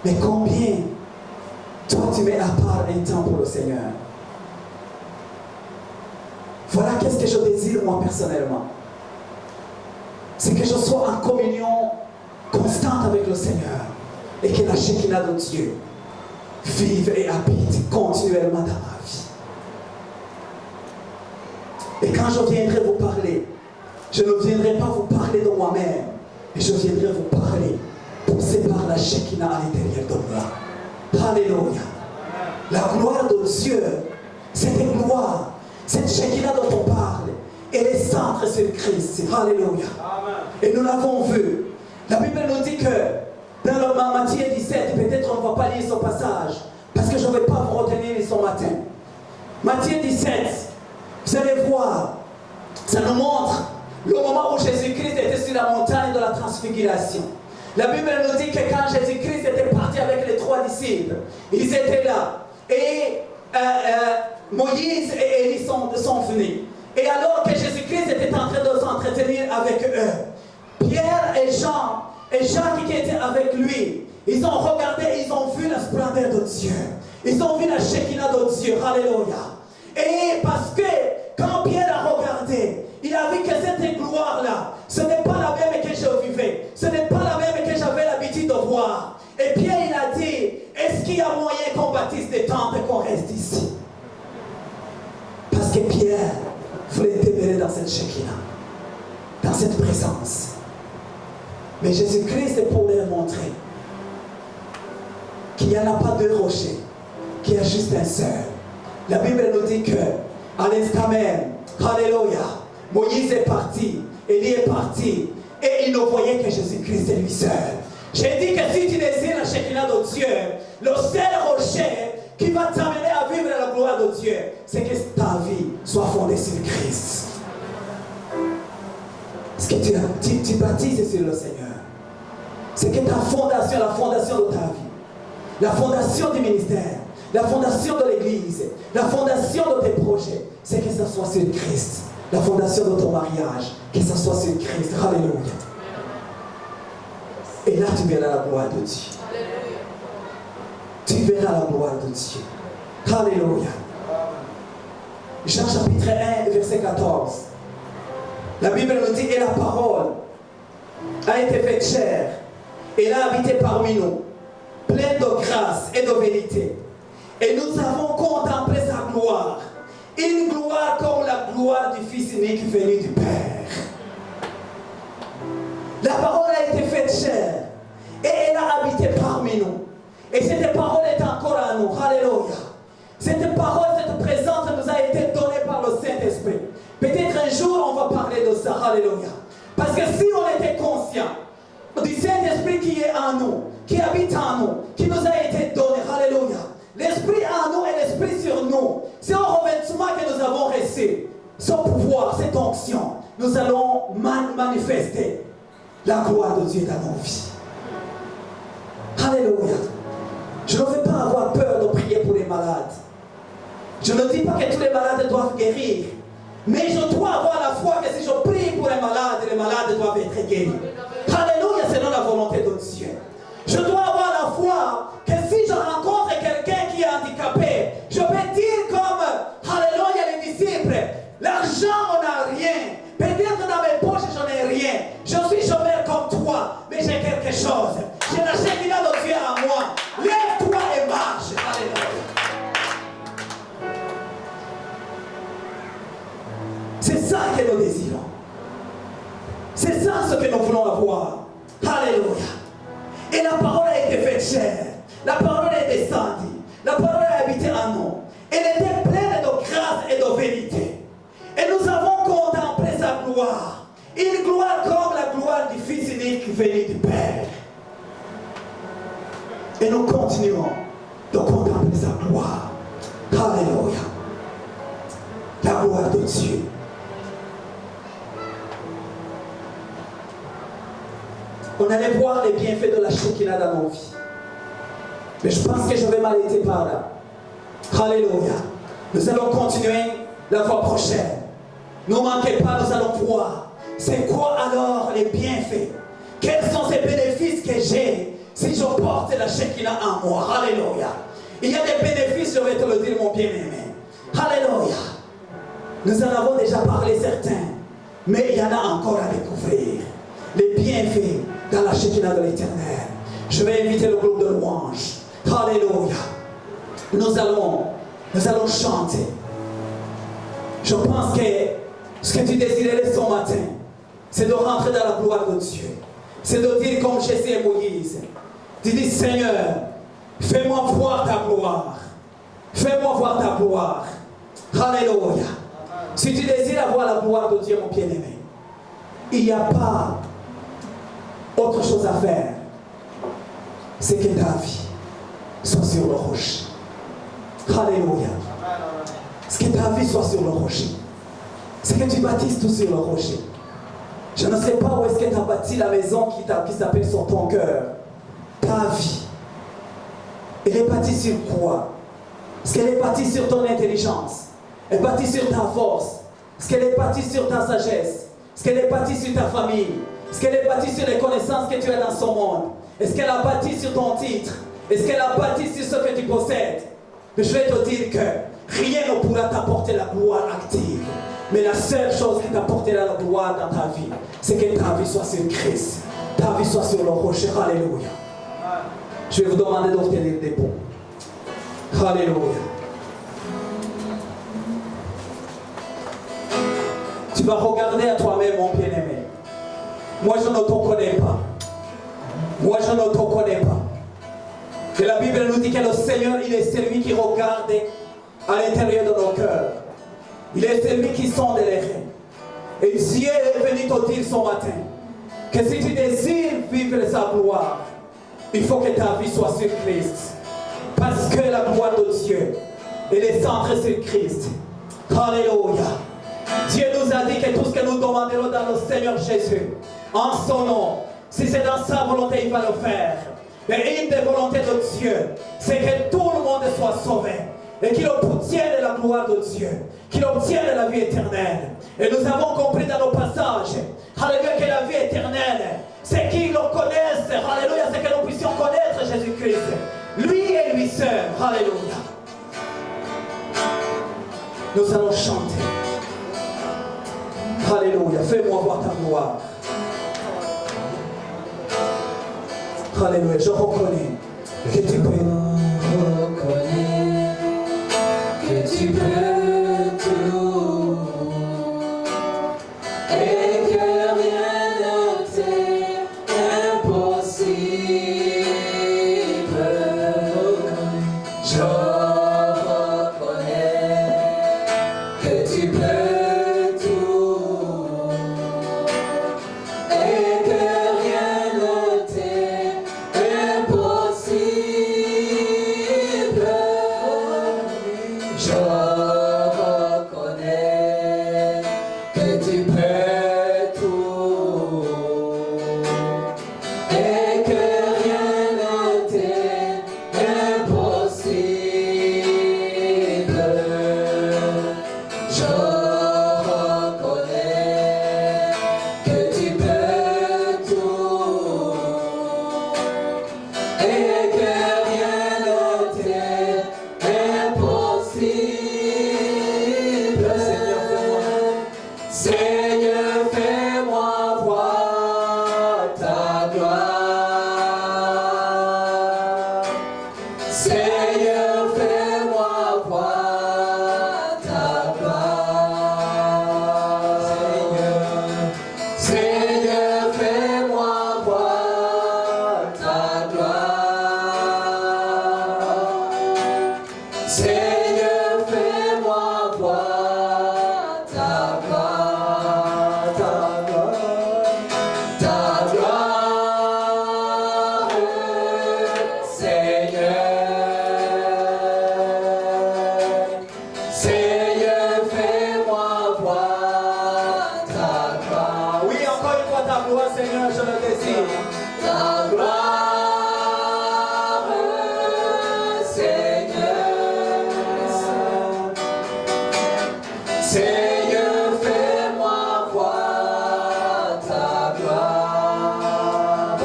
Mais combien toi tu mets à part un temps pour le Seigneur? Voilà qu'est-ce que je désire moi personnellement. C'est que je sois en communion constante avec le Seigneur et que la Shekinah de Dieu vive et habite continuellement dans ma vie. Et quand je viendrai vous parler, je ne viendrai pas vous parler de moi-même, mais je viendrai vous parler poussé par la Shekinah à l'intérieur de moi. Alléluia. La gloire de Dieu, cette gloire, cette Shekinah dont on parle, elle est centrée sur Christ. Alléluia. Et nous l'avons vu. La Bible nous dit que dans le Matthieu 17, peut-être on ne va pas lire ce passage, parce que je ne vais pas vous retenir ce matin. Matthieu 17, vous allez voir, ça nous montre le moment où Jésus-Christ était sur la montagne de la transfiguration. La Bible nous dit que quand Jésus-Christ était parti avec les 3 disciples, ils étaient là. Et Moïse et Élie sont venus. Et alors que Jésus-Christ était en train de s'entretenir avec eux, Pierre et Jacques qui étaient avec lui, ils ont regardé, ils ont vu la splendeur de Dieu. Ils ont vu la Shekinah de Dieu. Alléluia. Et parce que quand Pierre a regardé, il a vu que cette gloire-là, ce n'est pas la même que je vivais. Ce n'est pas la même que j'avais l'habitude de voir. Et Pierre, il a dit, est-ce qu'il y a moyen qu'on bâtisse des tentes et qu'on reste ici? Parce que Pierre voulait demeurer dans cette Shekinah, dans cette présence. Mais Jésus-Christ est pour leur montrer qu'il n'y en a pas deux rochers, qu'il y a juste un seul. La Bible nous dit que, à l'instant même, alléluia, Moïse est parti, Élie est parti, et il ne voyait que Jésus-Christ est lui seul. J'ai dit que si tu désires la Shekinah de Dieu, le seul rocher qui va t'amener à vivre la gloire de Dieu, c'est que ta vie soit fondée sur Christ. Ce que tu baptises sur le Seigneur, c'est que ta fondation, la fondation de ta vie, la fondation du ministère, la fondation de l'église, la fondation de tes projets, c'est que ça soit sur Christ. La fondation de ton mariage, que ça soit sur Christ. Alléluia. Et là, tu verras la gloire de Dieu. Alléluia. Tu verras la gloire de Dieu. Alléluia. Jean chapitre 1, verset 14. La Bible nous dit, et la parole a été faite chair, et a habité parmi nous, pleine de grâce et de vérité. Et nous avons contemplé sa gloire. Une gloire comme la gloire du Fils unique venu du Père. La parole a été faite chair et elle a habité parmi nous. Et cette parole est encore à nous. Alléluia. Cette parole, cette présence nous a été donnée par le Saint-Esprit. Peut-être un jour on va parler de ça. Alléluia. Parce que si on était conscient du Saint-Esprit qui est en nous, qui habite en nous, qui nous a été donné. Alléluia. L'Esprit en nous et l'Esprit sur nous. C'est un revêtement que nous avons reçu. Ce pouvoir, cette onction, nous allons manifester la gloire de Dieu dans nos vies. Alléluia. Je ne veux pas avoir peur de prier pour les malades. Je ne dis pas que tous les malades doivent guérir. Mais je dois avoir la foi que si je prie pour les malades doivent être guéris. Alléluia, selon la volonté de Dieu. Je dois avoir la foi que si je rencontre quelqu'un qui est handicapé, je vais dire comme, alléluia, les disciples, l'argent, on n'a rien. Peut-être dans mes poches, je n'ai rien. Je suis chômeur comme toi, mais j'ai quelque chose. J'ai la Shekinah de Dieu en moi. Lève-toi et marche. Alléluia. C'est ça que nous désirons. C'est ça ce que nous voulons avoir. Alléluia. Et la parole a été faite chair. La parole est descendue. La parole a habité en nous. Elle était pleine de grâce et de vérité. Et nous avons contemplé sa gloire. Une gloire comme la gloire du Fils unique venu du Père. Et nous continuons de contempler sa gloire. Alléluia. La gloire de Dieu. On allait voir les bienfaits de la Shekinah dans nos vies. Mais je pense que je vais m'arrêter par là. Alléluia. Nous allons continuer la fois prochaine. Ne manquez pas, nous allons voir. C'est quoi alors les bienfaits? Quels sont ces bénéfices que j'ai si je porte la Shekinah en moi? Alléluia. Il y a des bénéfices, je vais te le dire, mon bien-aimé. Alléluia. Nous en avons déjà parlé certains. Mais il y en a encore à découvrir. Les bienfaits dans la Shekinah de l'Éternel. Je vais inviter le groupe de louanges. Alléluia. Nous allons chanter. Je pense que ce que tu désirais ce matin, c'est de rentrer dans la gloire de Dieu. C'est de dire comme Jésus et Moïse. Tu dis, Seigneur, fais-moi voir ta gloire. Fais-moi voir ta gloire. Alléluia. Si tu désires avoir la gloire de Dieu, mon bien-aimé, il n'y a pas autre chose à faire. C'est que ta vie soit sur le rocher. Alléluia. C'est que ta vie soit sur le rocher. C'est que tu bâtisses tout sur le rocher. Je ne sais pas où est-ce que tu as bâti la maison qui s'appelle sur ton cœur. Ta vie. Elle est bâtie sur quoi? Est-ce qu'elle est bâtie sur ton intelligence? Elle est bâtie sur ta force? Est-ce qu'elle est bâtie sur ta sagesse? Est-ce qu'elle est bâtie sur ta famille? Est-ce qu'elle est bâtie sur les connaissances que tu as dans ce monde? Est-ce qu'elle a bâti sur ton titre? Est-ce qu'elle a bâti sur ce que tu possèdes? Mais je vais te dire que rien ne pourra t'apporter la gloire active. Mais la seule chose qui t'apportera la gloire dans ta vie, c'est que ta vie soit sur Christ. Ta vie soit sur le rocher. Alléluia. Je vais vous demander d'obtenir des bons. Alléluia. Tu vas regarder à toi-même, mon bien-aimé. Moi, je ne te connais pas. Moi, je ne te connais pas. Et la Bible nous dit que le Seigneur, il est celui qui regarde à l'intérieur de nos cœurs. Il est celui qui sonde les reins. Et Dieu est venu te dire ce matin que si tu désires vivre sa gloire, il faut que ta vie soit sur Christ. Parce que la gloire de Dieu, elle est centrée sur Christ. Alléluia. Dieu nous a dit que tout ce que nous demanderons dans le Seigneur Jésus, en son nom, si c'est dans sa volonté, il va le faire. Et une des volontés de Dieu, c'est que tout le monde soit sauvé. Et qu'il obtienne la gloire de Dieu. Qu'il obtienne la vie éternelle. Et nous avons compris dans nos passages, alléluia, que la vie éternelle, c'est qu'ils le connaissent. Alléluia, c'est que nous puissions connaître Jésus-Christ. Lui et lui seul. Alléluia. Nous allons chanter. Alléluia. Fais-moi voir ta gloire. Alléluia. Je reconnais que tu peux. Je reconnais que tu peux tout. Et que rien ne t'est impossible. Je reconnais que tu peux tout. Et que rien ne t'est impossible. Je reconnais que tu peux tout et que rien ne t'est impossible. Je reconnais que tu peux tout et que rien ne t'est impossible. Seigneur, fais-moi voir ta gloire. Seigneur, fais-moi voir ta gloire. Seigneur, fais-moi voir ta gloire. Seigneur, fais-moi voir ta gloire, ta gloire, ta gloire, Seigneur. Seigneur, fais-moi voir ta gloire. Oui, encore une fois ta gloire, Seigneur, je le désire. Ta gloire, Seigneur. Seigneur, fais-moi voir ta gloire,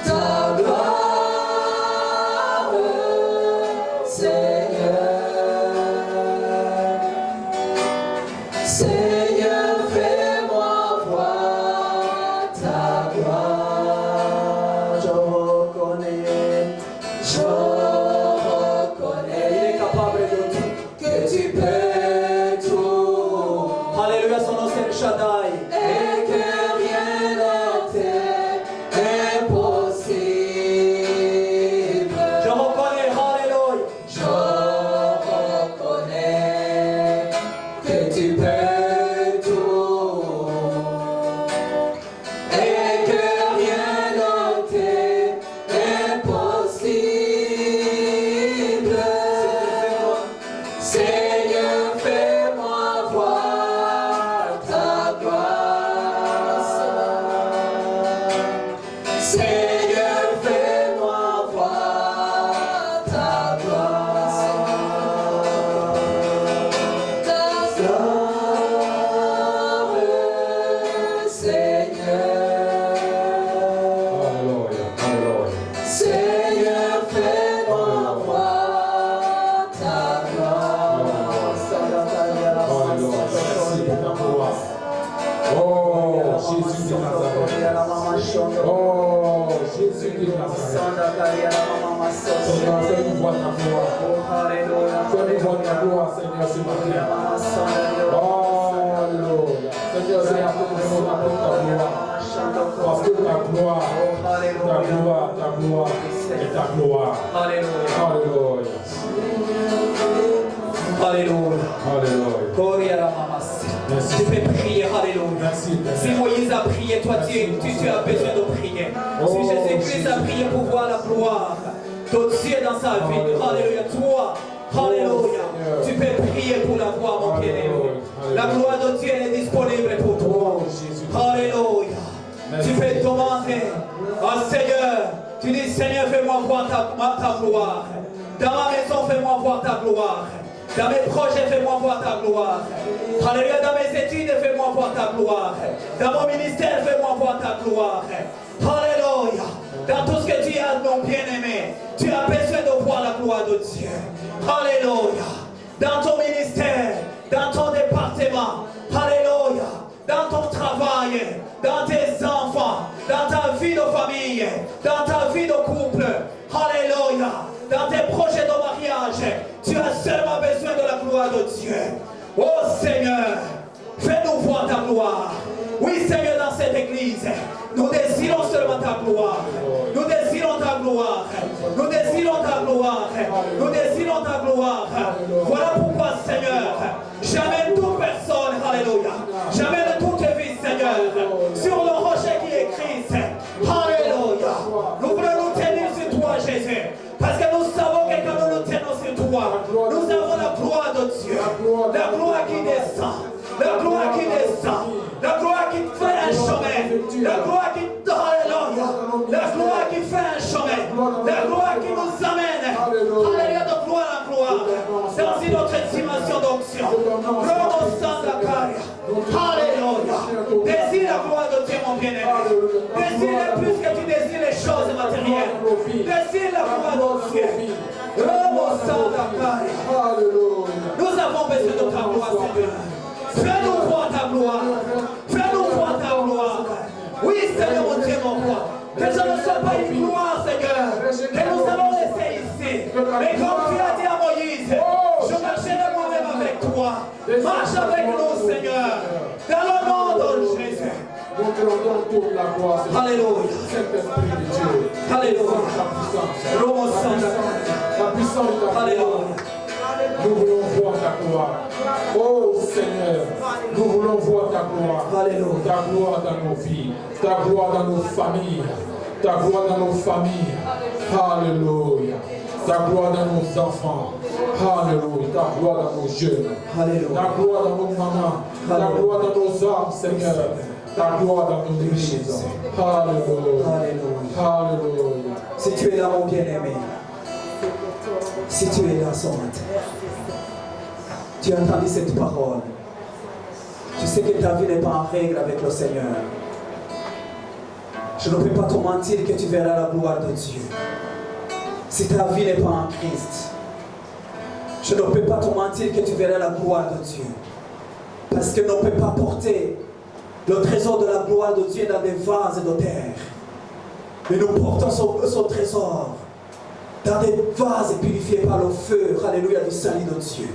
ta gloire, Seigneur. de Nazareth. Oh, Jésus de Nazareth. Seigneur, fais-nous voir ta gloire. Fais-nous voir ta gloire, Seigneur, ce matin. Alléluia. Seigneur, ce matin, nous demandons ta gloire. Parce que ta gloire est ta gloire. Alléluia. Alléluia. Alléluia. Merci. Tu peux prier, alléluia. Merci. Si Moïse a prié, toi tu as besoin de prier. Si Jésus-Christ a prié pour voir la gloire de Dieu dans sa vie, alléluia. Toi, alléluia. Tu peux prier pour la voir, mon bien-aimé. La gloire de Dieu elle est disponible pour toi. Alléluia. Tu peux demander au Seigneur. Tu dis, Seigneur, fais-moi voir ta gloire. Dans ma maison, fais-moi voir ta gloire. Dans mes projets, fais-moi voir ta gloire. Alléluia. Dans mes études, fais-moi voir ta gloire. Dans mon ministère, fais-moi voir ta gloire. Alléluia. Dans tout ce que tu as, mon bien-aimé, tu as besoin de voir la gloire de Dieu. Alléluia. Dans ton ministère, dans ton département. Alléluia. Dans ton travail, dans tes enfants, dans ta vie de famille, dans ta vie de couple. Alléluia. Dans tes projets de mariage, tu as seulement besoin de la gloire de Dieu. Oh Seigneur, fais-nous voir ta gloire. Oui Seigneur, dans cette église, nous désirons seulement ta gloire. Nous désirons ta gloire. Nous désirons ta gloire. Nous désirons ta gloire. Voilà pourquoi Seigneur, j'amène toute personne, alléluia. J'amène toute vie Seigneur, sur le rocher qui est Christ. Alléluia. Nous voulons nous tenir sur toi Jésus. Parce que nous savons que quand nous nous tenons sur toi, nous avons la gloire de Dieu. La gloire qui descend. La gloire qui descend. La gloire qui fait un chemin. La gloire qui... Alléluia. La gloire qui fait un chemin. La gloire qui nous amène. Alléluia, de gloire en gloire. Dans une autre dimension d'onction. L'homme au sang de la carrière. Alléluia. Désire la gloire de Dieu, mon bien-aimé. Désire plus que tu désires les choses matérielles. Désire la gloire de Dieu. L'homme au sang de la carrière. Nous avons besoin de ta gloire, Seigneur. Fais-nous voir ta gloire. Fais-nous voir ta gloire. Oui, Seigneur, mon Dieu, mon roi. Que ce ne soit pas une gloire, Seigneur, que nous allons laisser ici. Mais comme tu as dit à Moïse, je marcherai moi-même avec toi. Marche avec nous, Seigneur. Dans le nom de Jésus. Donc nous rendons toute la gloire. Alléluia. Saint-Esprit de Dieu. Alléluia. La puissance de ta gloire. Alléluia. Nous voulons voir ta gloire. Oh Seigneur, nous voulons voir ta gloire. Alléluia. Ta gloire dans nos vies. Ta gloire dans nos familles. Ta gloire dans nos familles. Alléluia. Ta gloire dans nos enfants. Alléluia. Ta gloire dans nos jeunes. Alléluia. Ta gloire dans nos mamans. Ta gloire dans nos hommes, Seigneur. Ta gloire dans nos églises. Alléluia. Alléluia. Si tu es là, mon bien-aimé, si tu es là ce matin, tu as entendu cette parole, tu sais que ta vie n'est pas en règle avec le Seigneur. Je ne peux pas te mentir que tu verras la gloire de Dieu. Si ta vie n'est pas en Christ, je ne peux pas te mentir que tu verras la gloire de Dieu. Parce que l'on ne peut pas porter le trésor de la gloire de Dieu dans des vases de terre. Mais nous portons son trésor dans des vases purifiés par le feu, alléluia, du salut de Dieu.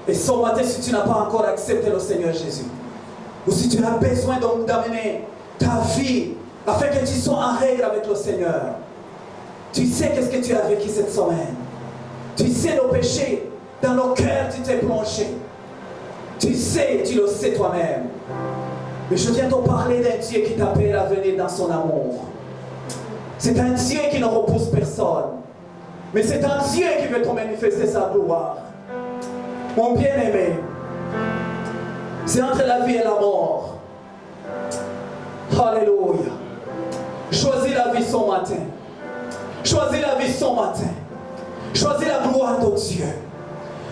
Et ce matin, si tu n'as pas encore accepté le Seigneur Jésus, ou si tu as besoin d'amener ta vie afin que tu sois en règle avec le Seigneur, tu sais qu'est-ce que tu as vécu cette semaine. Tu sais le péché dans le cœur, tu t'es plongé. Tu sais, tu le sais toi-même. Mais je viens te parler d'un Dieu qui t'appelle à venir dans son amour. C'est un Dieu qui ne repousse personne. Mais c'est un Dieu qui veut te manifester sa gloire. Mon bien-aimé, c'est entre la vie et la mort. Alléluia. Choisis la vie ce matin. Choisis la vie ce matin. Choisis la gloire de Dieu.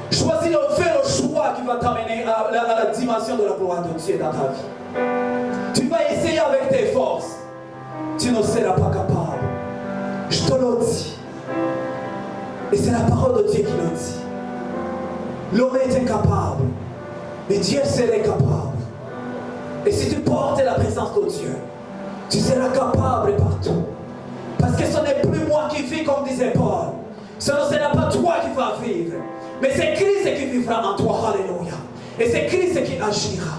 Choisis de faire le choix qui va t'amener à la dimension de la gloire de Dieu dans ta vie. Tu vas essayer avec tes forces. Tu ne seras pas capable. Je te le dis. Et c'est la parole de Dieu qui le dit. L'homme est incapable. Mais Dieu serait capable. Et si tu portes la présence de Dieu, tu seras capable partout. Parce que ce n'est plus moi qui vis, comme disait Paul. Ce ne sera pas toi qui vas vivre. Mais c'est Christ qui vivra en toi. Alléluia. Et c'est Christ qui agira.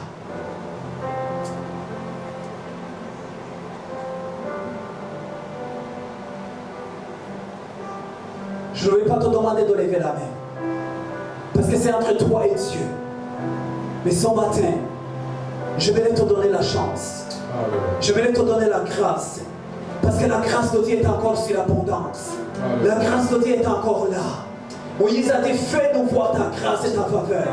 Je ne vais pas te demander de lever la main. Parce que c'est entre toi et Dieu. Mais ce matin, je vais te donner la chance. Je vais te donner la grâce. Parce que la grâce de Dieu est encore sur l'abondance. La grâce de Dieu est encore là. Moïse a dit, fais-nous voir ta grâce et ta faveur.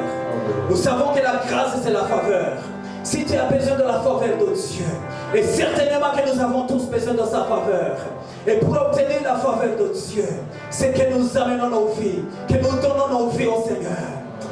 Nous savons que la grâce c'est la faveur. Si tu as besoin de la faveur de Dieu, et certainement que nous avons tous besoin de sa faveur, et pour obtenir la faveur de Dieu, c'est que nous amenons nos vies, que nous donnons nos vies au Seigneur.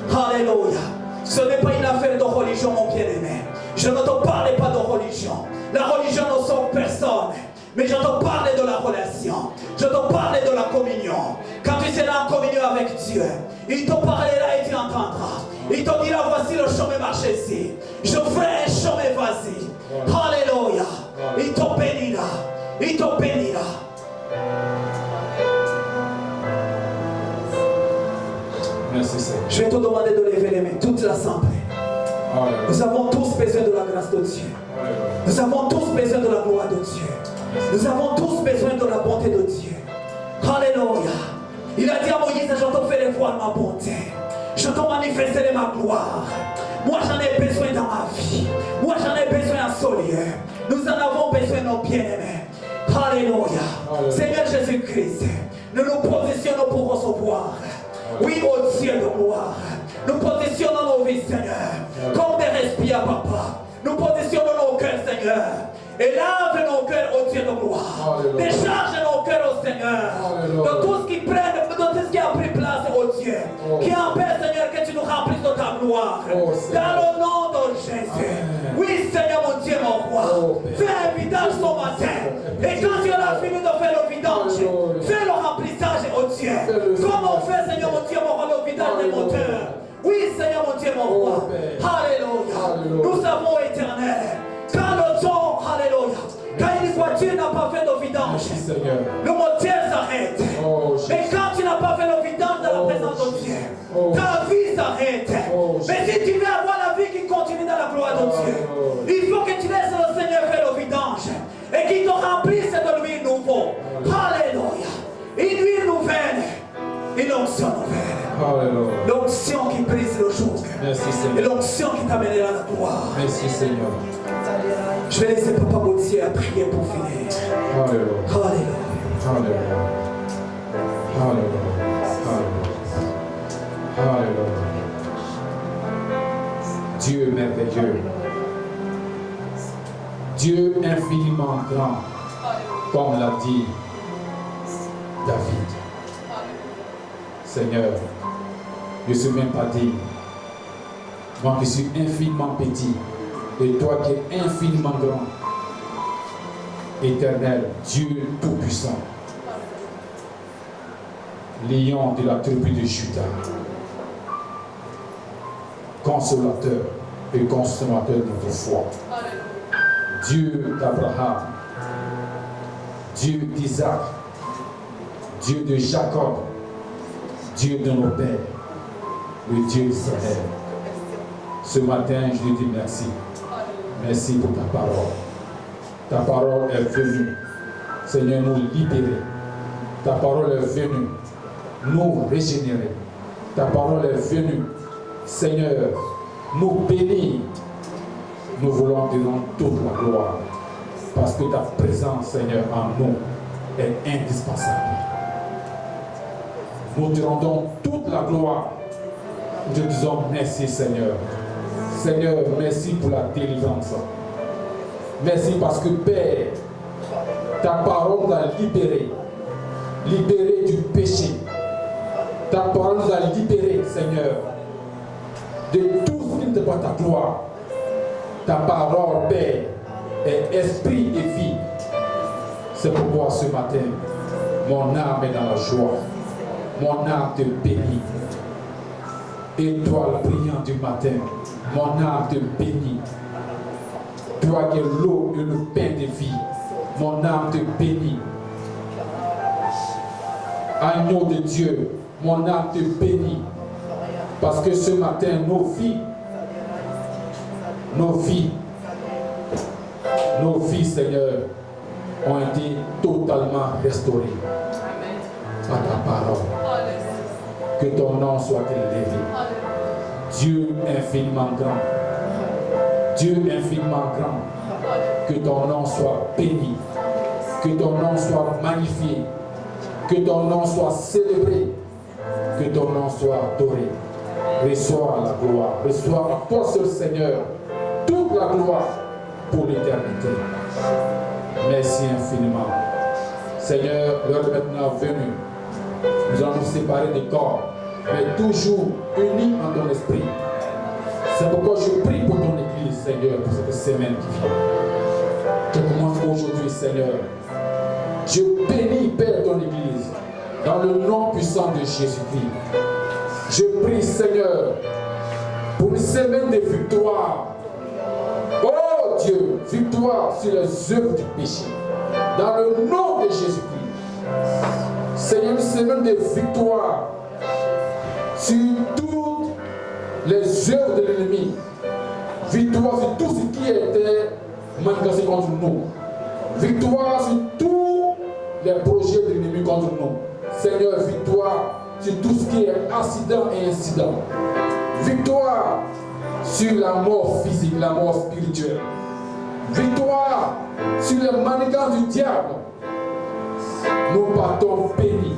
Alléluia. Ce n'est pas une affaire de religion, mon bien-aimé. Je ne te parle pas de religion. La religion ne sauve personne. Mais je te parle de la relation. Je te parle de la communion. Quand tu seras en communion avec Dieu, il te parlera et tu entendras. Il te dira, voici le chemin, marchez-y. Je ferai un chemin, vas-y. Alléluia. Il te bénira. Il te bénira. Merci Seigneur. Je vais te demander de lever les mains, toute l'assemblée. Nous avons tous besoin de la grâce de Dieu. Nous avons tous besoin de la gloire de Dieu. Nous avons tous besoin de la bonté de Dieu. Alléluia. Il a dit à Moïse, je te ferai voir ma bonté. Je te manifesterai ma gloire. Moi j'en ai besoin dans ma vie. Moi j'en ai besoin en ce lieu. Nous en avons besoin, nos bien-aimés. Alléluia. Seigneur Jésus-Christ, nous nous positionnons pour recevoir. Oui, ô Dieu de gloire. Nous positionnons nos vies, Seigneur, comme des respires, Papa. Nous positionnons nos cœurs, Seigneur. Et lave nos cœurs au Dieu de gloire. Décharge nos cœurs au Seigneur. De tout ce qui prenne, de tout ce qui a pris place au Dieu. Qui empêche, Seigneur, que tu nous remplisses de ta gloire. Dans le nom de Jésus. Oui, Seigneur, mon Dieu, mon roi. Fais un vidange ce matin. Et quand tu auras fini de faire le vidange, fais le remplissage au Dieu. Comme on fait, Seigneur, mon Dieu, mon roi, le vidange des moteurs. Oui, Seigneur, mon Dieu, mon roi. Alléluia. Nous savons, éternel, quand le temps, alléluia, quand une voiture n'a pas fait de vidange, le moteur s'arrête. Mais quand tu n'as pas fait le vidange dans la présence de Dieu, ta vie s'arrête. Mais si tu veux avoir la vie qui continue dans la gloire de Dieu, il faut que tu laisses le Seigneur faire le vidange et qu'il te remplisse de l'huile nouveau. Alléluia. Une huile nouvelle, une onction nouvelle. L'onction qui brise le joug. Et l'onction qui t'amènera à la gloire. Merci Seigneur. Je vais laisser Papa Gauthier à prier pour finir. Alléluia. Alléluia. Alléluia. Dieu merveilleux. Dieu infiniment grand. Comme l'a dit David. Seigneur, je ne suis même pas digne. Moi qui suis infiniment petit. Et toi qui es infiniment grand. Éternel, Dieu Tout-Puissant. Lion de la tribu de Juda. Consolateur et consommateur de notre foi. Dieu d'Abraham. Dieu d'Isaac. Dieu de Jacob. Dieu de nos pères. Le Dieu d'Israël. Ce matin, je lui dis merci. Merci pour ta parole. Ta parole est venue, Seigneur, nous libérer. Ta parole est venue nous régénérer. Ta parole est venue, Seigneur, nous bénir. Nous voulons te rendre toute la gloire. Parce que ta présence, Seigneur, en nous est indispensable. Nous te rendons toute la gloire. Nous te disons merci, Seigneur. Seigneur, merci pour la délivrance. Merci parce que, Père, ta parole nous a libérés. Libérés du péché. Ta parole nous a libérés, Seigneur, de tout ce qui n'est pas ta gloire. Ta parole, Père, est esprit et vie. C'est pourquoi ce matin, mon âme est dans la joie. Mon âme te bénit. Étoile brillante du matin, mon âme te bénit. Toi qui es l'eau et le pain de vie, mon âme te bénit. Agneau de Dieu, mon âme te bénit. Parce que ce matin, nos vies, Seigneur, ont été totalement restaurées par ta parole. Que ton nom soit élevé. Dieu infiniment grand. Dieu infiniment grand. Que ton nom soit béni. Que ton nom soit magnifié. Que ton nom soit célébré. Que ton nom soit adoré. Reçois la gloire. Reçois à toi seul, Seigneur, toute la gloire pour l'éternité. Merci infiniment. Seigneur, l'heure est maintenant venue. Nous allons nous séparer des corps, mais toujours unis en ton esprit. C'est pourquoi je prie pour ton Église, Seigneur, pour cette semaine qui vient. Je commence aujourd'hui, Seigneur. Je bénis, Père, ton Église, dans le nom puissant de Jésus-Christ. Je prie, Seigneur, pour une semaine de victoire. Oh Dieu, victoire sur les œuvres du péché. Dans le nom de Jésus-Christ. Seigneur, une semaine de victoire sur toutes les œuvres de l'ennemi. Victoire sur tout ce qui était manifesté contre nous. Victoire sur tous les projets de l'ennemi contre nous. Seigneur, victoire sur tout ce qui est accident et incident. Victoire sur la mort physique, la mort spirituelle. Victoire sur les manigances du diable. Nous partons bénis.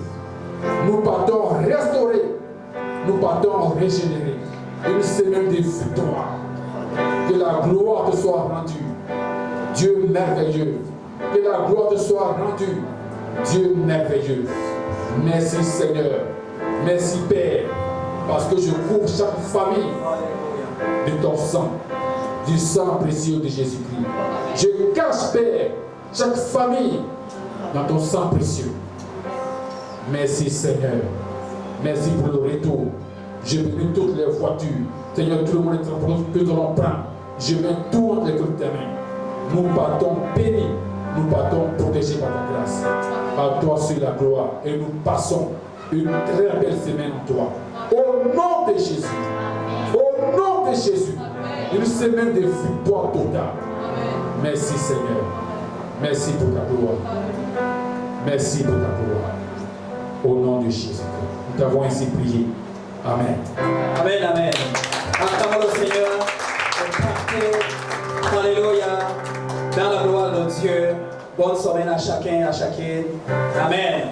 Nous partons restaurés. Nous partons régénérés. Une semaine de victoire. Que la gloire te soit rendue. Dieu merveilleux. Que la gloire te soit rendue. Dieu merveilleux. Merci Seigneur. Merci Père. Parce que je couvre chaque famille de ton sang. Du sang précieux de Jésus-Christ. Je cache Père chaque famille dans ton sang précieux. Merci Seigneur. Merci pour le retour. Je bénis toutes les voitures. Seigneur, tout le monde est en train que nous allons prendre. Je mets tout entre les tes mains. Nous partons bénis. Nous partons protégés par ta grâce. À toi sur la gloire. Et nous passons une très belle semaine en toi. Au nom de Jésus. Au nom de Jésus. Une semaine de victoire totale. Merci Seigneur. Merci pour ta gloire. Merci pour ta gloire. Au nom de Jésus. Nous t'avons ainsi prié. Amen. Amen, amen. Acclamons le Seigneur. Partez. Alléluia. Dans la gloire de Dieu. Bonne semaine à chacun, à chacune. Amen.